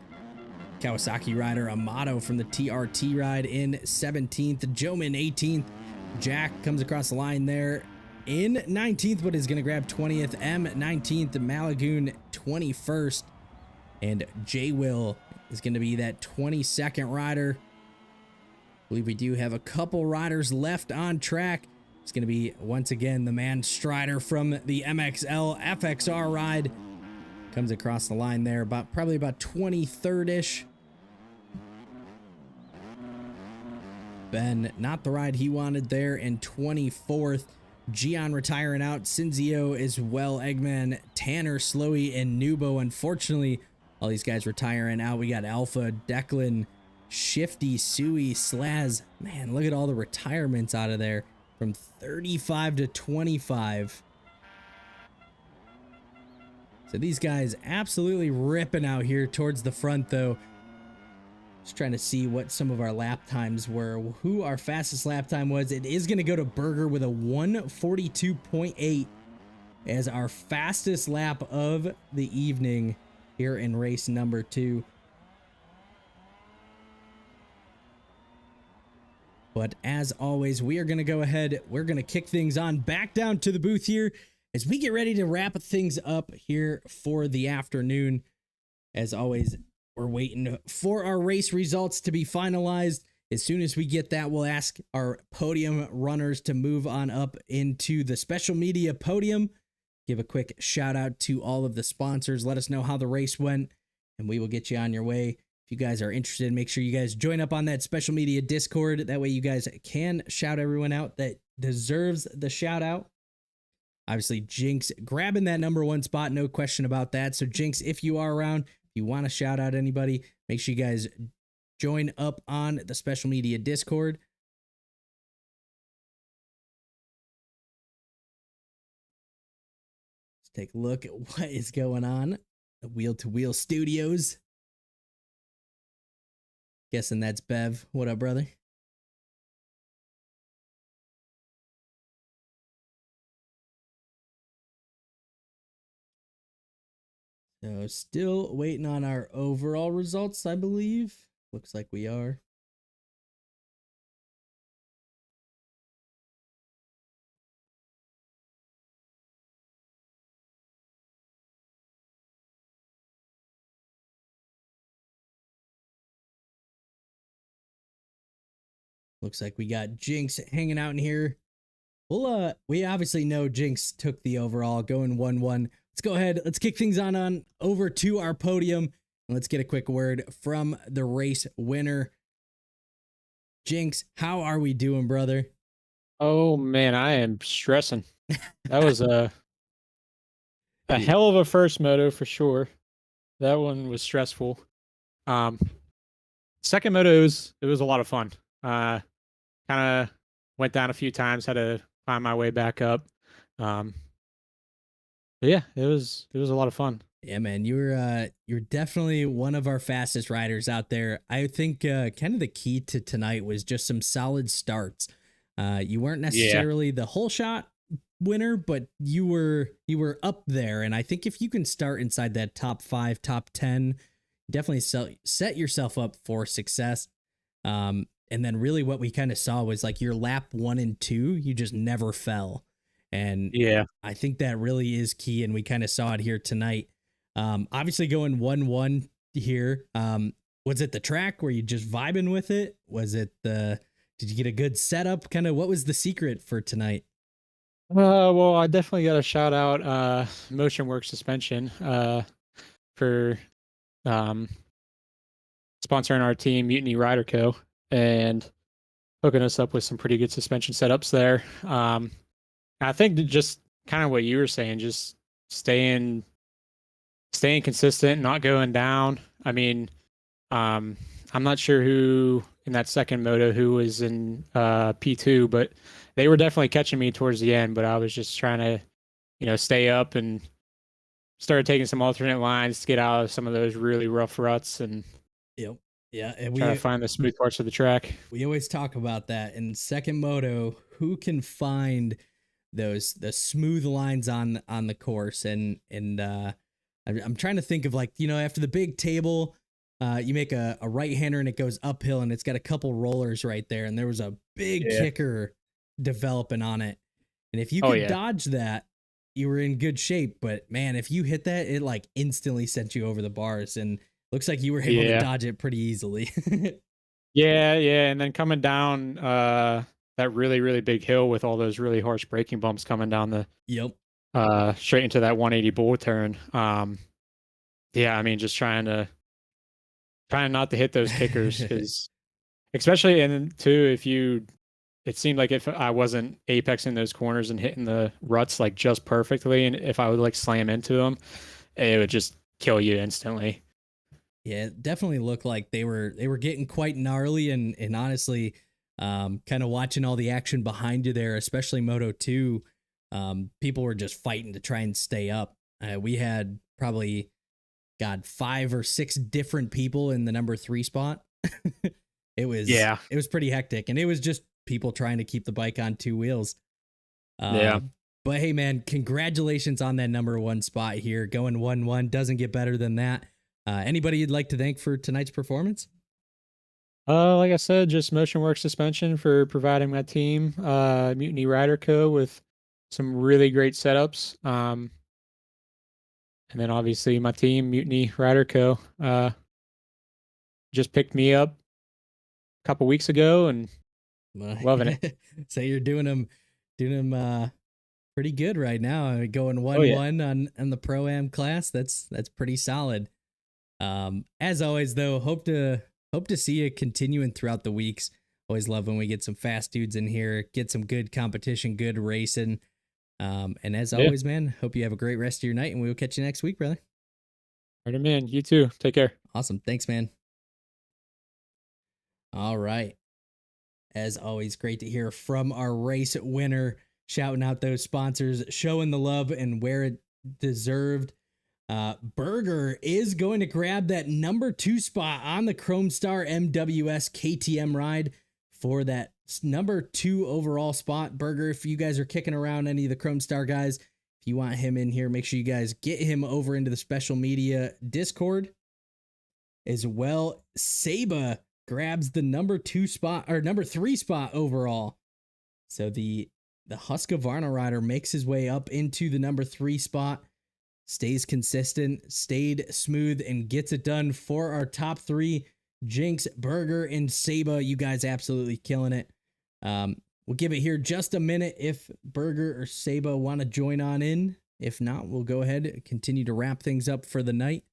Kawasaki rider Amato from the TRT ride in 17th. Joman 18th. Jack comes across the line there in 19th, but is going to grab 20th. M 19th. Malagoon 21st. And J Will is going to be that 22nd rider. I believe we do have a couple riders left on track. It's going to be once again the man Strider from the MXL FXR ride. Comes across the line there probably about 23rd-ish. Ben, not the ride he wanted there, in 24th. Gian retiring out. Cinzio as well. Eggman, Tanner, Slowy, and Nubo. Unfortunately, all these guys retiring out. We got Alpha, Declan, Shifty, Sui, Slaz. Man, look at all the retirements out of there from 35 to 25. So these guys absolutely ripping out here towards the front, though. Just trying to see what some of our lap times were. Who our fastest lap time was. It is going to go to Berger with a 1:42.8 as our fastest lap of the evening here in race number 2. But as always, we are going to go ahead. We're going to kick things on back down to the booth here as we get ready to wrap things up here for the afternoon. As always, we're waiting for our race results to be finalized. As soon as we get that, we'll ask our podium runners to move on up into the special media podium. Give a quick shout out to all of the sponsors. Let us know how the race went, and we will get you on your way. If you guys are interested, make sure you guys join up on that special media Discord. That way you guys can shout everyone out that deserves the shout out. Obviously, Jinx grabbing that number 1 spot, no question about that. So Jinx, if you are around, if you want to shout out anybody, make sure you guys join up on the special media Discord. Let's take a look at what is going on. The Wheel to Wheel Studios. Guessing that's Bev. What up, brother? So still waiting on our overall results, I believe. Looks like we are. Looks like we got Jinx hanging out in here. Well, we obviously know Jinx took the overall, going 1-1. Let's go ahead. Let's kick things on over to our podium. And let's get a quick word from the race winner. Jinx, how are we doing, brother? Oh man, I am stressing. That was a hell of a first moto for sure. That one was stressful. Um, Second moto it was a lot of fun. Kind of went down a few times, had to find my way back up. But yeah, it was a lot of fun. Yeah, man, you're definitely one of our fastest riders out there. I think kind of the key to tonight was just some solid starts. You weren't necessarily the whole shot winner, but you were up there. And I think if you can start inside that top 5, top 10, definitely set yourself up for success. And then really what we kind of saw was like your lap 1 and 2, you just never fell. And Yeah, I think that really is key. And we kind of saw it here tonight. Obviously going 1-1 here. Was it the track? Were you just vibing with it? Was it did you get a good setup? Kind of what was the secret for tonight? well, I definitely got to shout out Motion Work Suspension for sponsoring our team, Mutiny Rider Co. and hooking us up with some pretty good suspension setups there. I think that just kind of what you were saying, just staying consistent, not going down. I mean, I'm not sure who in that second moto who was in P2, but they were definitely catching me towards the end. But I was just trying to, stay up and started taking some alternate lines to get out of some of those really rough ruts and Yeah, and try to find the smooth parts of the track. we always talk about that in second moto. Who can find the smooth lines on the course? And I'm trying to think of, like, after the big table, you make a right hander and it goes uphill and it's got a couple rollers right there, and there was a big kicker developing on it. And if you could dodge that, you were in good shape. But man, if you hit that, it like instantly sent you over the bars, and looks like you were able to dodge it pretty easily. Yeah, and then coming down that really, really big hill with all those really harsh braking bumps coming down the straight into that 180 bull turn. Yeah, I mean, just trying not to hit those kickers, because especially, and then too, it seemed like if I wasn't apexing those corners and hitting the ruts like just perfectly, and if I would like slam into them, it would just kill you instantly. Yeah, it definitely looked like they were getting quite gnarly, and honestly, kind of watching all the action behind you there, especially Moto 2, people were just fighting to try and stay up. We had probably 5 or 6 different people in the number 3 spot. It was pretty hectic, and it was just people trying to keep the bike on 2 wheels. But hey, man, congratulations on that number 1 spot here. Going 1-1 doesn't get better than that. Anybody you'd like to thank for tonight's performance? Like I said, just Motion Work Suspension for providing my team, Mutiny Rider Co. with some really great setups. And then obviously my team, Mutiny Rider Co. Just picked me up a couple weeks ago and loving it. So you're doing them pretty good right now. Going 1-1 on the Pro-Am class. That's pretty solid. As always, though, hope to see you continuing throughout the weeks. Always love when we get some fast dudes in here, get some good competition, good racing. And as always, man, hope you have a great rest of your night, and we will catch you next week, brother. All right, man. You too. Take care. Awesome. Thanks, man. All right. As always, great to hear from our race winner, shouting out those sponsors, showing the love and where it deserved. Burger is going to grab that number 2 spot on the Chrome Star MWS KTM ride for that number 2 overall spot. Burger, if you guys are kicking around any of the Chrome Star guys, if you want him in here, make sure you guys get him over into the special media Discord. As well, Saba grabs the number 2 spot, or number 3 spot overall. So the Husqvarna rider makes his way up into the number 3 spot. Stays consistent, stayed smooth, and gets it done for our top 3. Jinx, Burger, and Saba. You guys absolutely killing it. We'll give it here just a minute if Burger or Saba want to join on in. If not, we'll go ahead and continue to wrap things up for the night.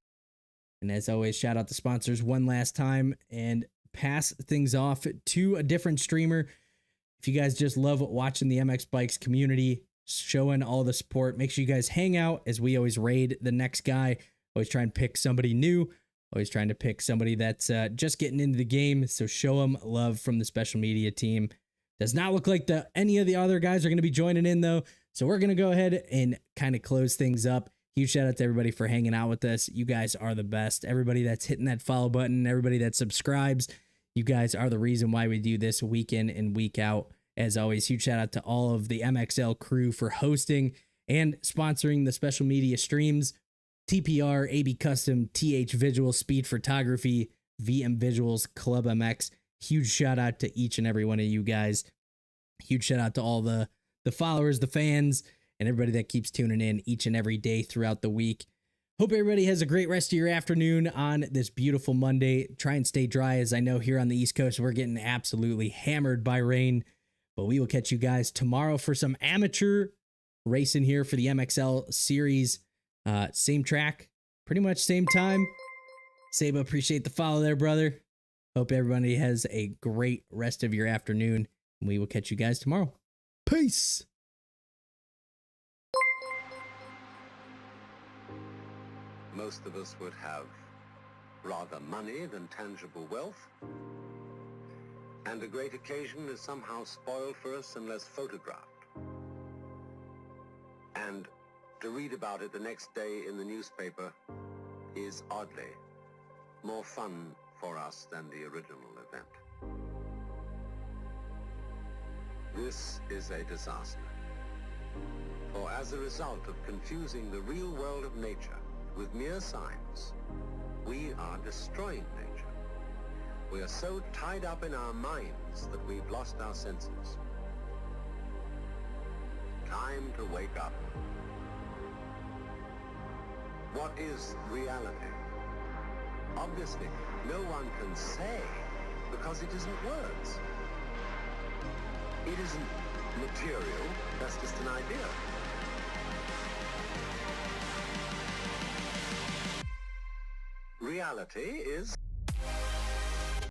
And as always, shout out the sponsors one last time and pass things off to a different streamer. If you guys just love watching the MX Bikes community, showing all the support, make sure you guys hang out as we always raid the next guy. Always try and pick somebody new. Always trying to pick somebody that's just getting into the game. So show them love from the special media team. Does not look like any of the other guys are going to be joining in, though. So we're going to go ahead and kind of close things up. Huge shout out to everybody for hanging out with us. You guys are the best. Everybody that's hitting that follow button, everybody that subscribes, you guys are the reason why we do this week in and week out. As always, huge shout out to all of the MXL crew for hosting and sponsoring the special media streams. TPR, AB Custom, TH Visual, Speed Photography, VM Visuals, Club MX. Huge shout out to each and every one of you guys. Huge shout out to all the followers, the fans, and everybody that keeps tuning in each and every day throughout the week. Hope everybody has a great rest of your afternoon on this beautiful Monday. Try and stay dry, as I know here on the East Coast, we're getting absolutely hammered by rain. But we will catch you guys tomorrow for some amateur racing here for the MXL series. Same track, pretty much same time. Saba, appreciate the follow there, brother. Hope everybody has a great rest of your afternoon. And we will catch you guys tomorrow. Peace. Most of us would have rather money than tangible wealth. And a great occasion is somehow spoiled for us unless photographed. And to read about it the next day in the newspaper is oddly more fun for us than the original event. This is a disaster. For as a result of confusing the real world of nature with mere science, we are destroying nature. We are so tied up in our minds that we've lost our senses. Time to wake up. What is reality? Obviously, no one can say because it isn't words. It isn't material, that's just an idea. Reality is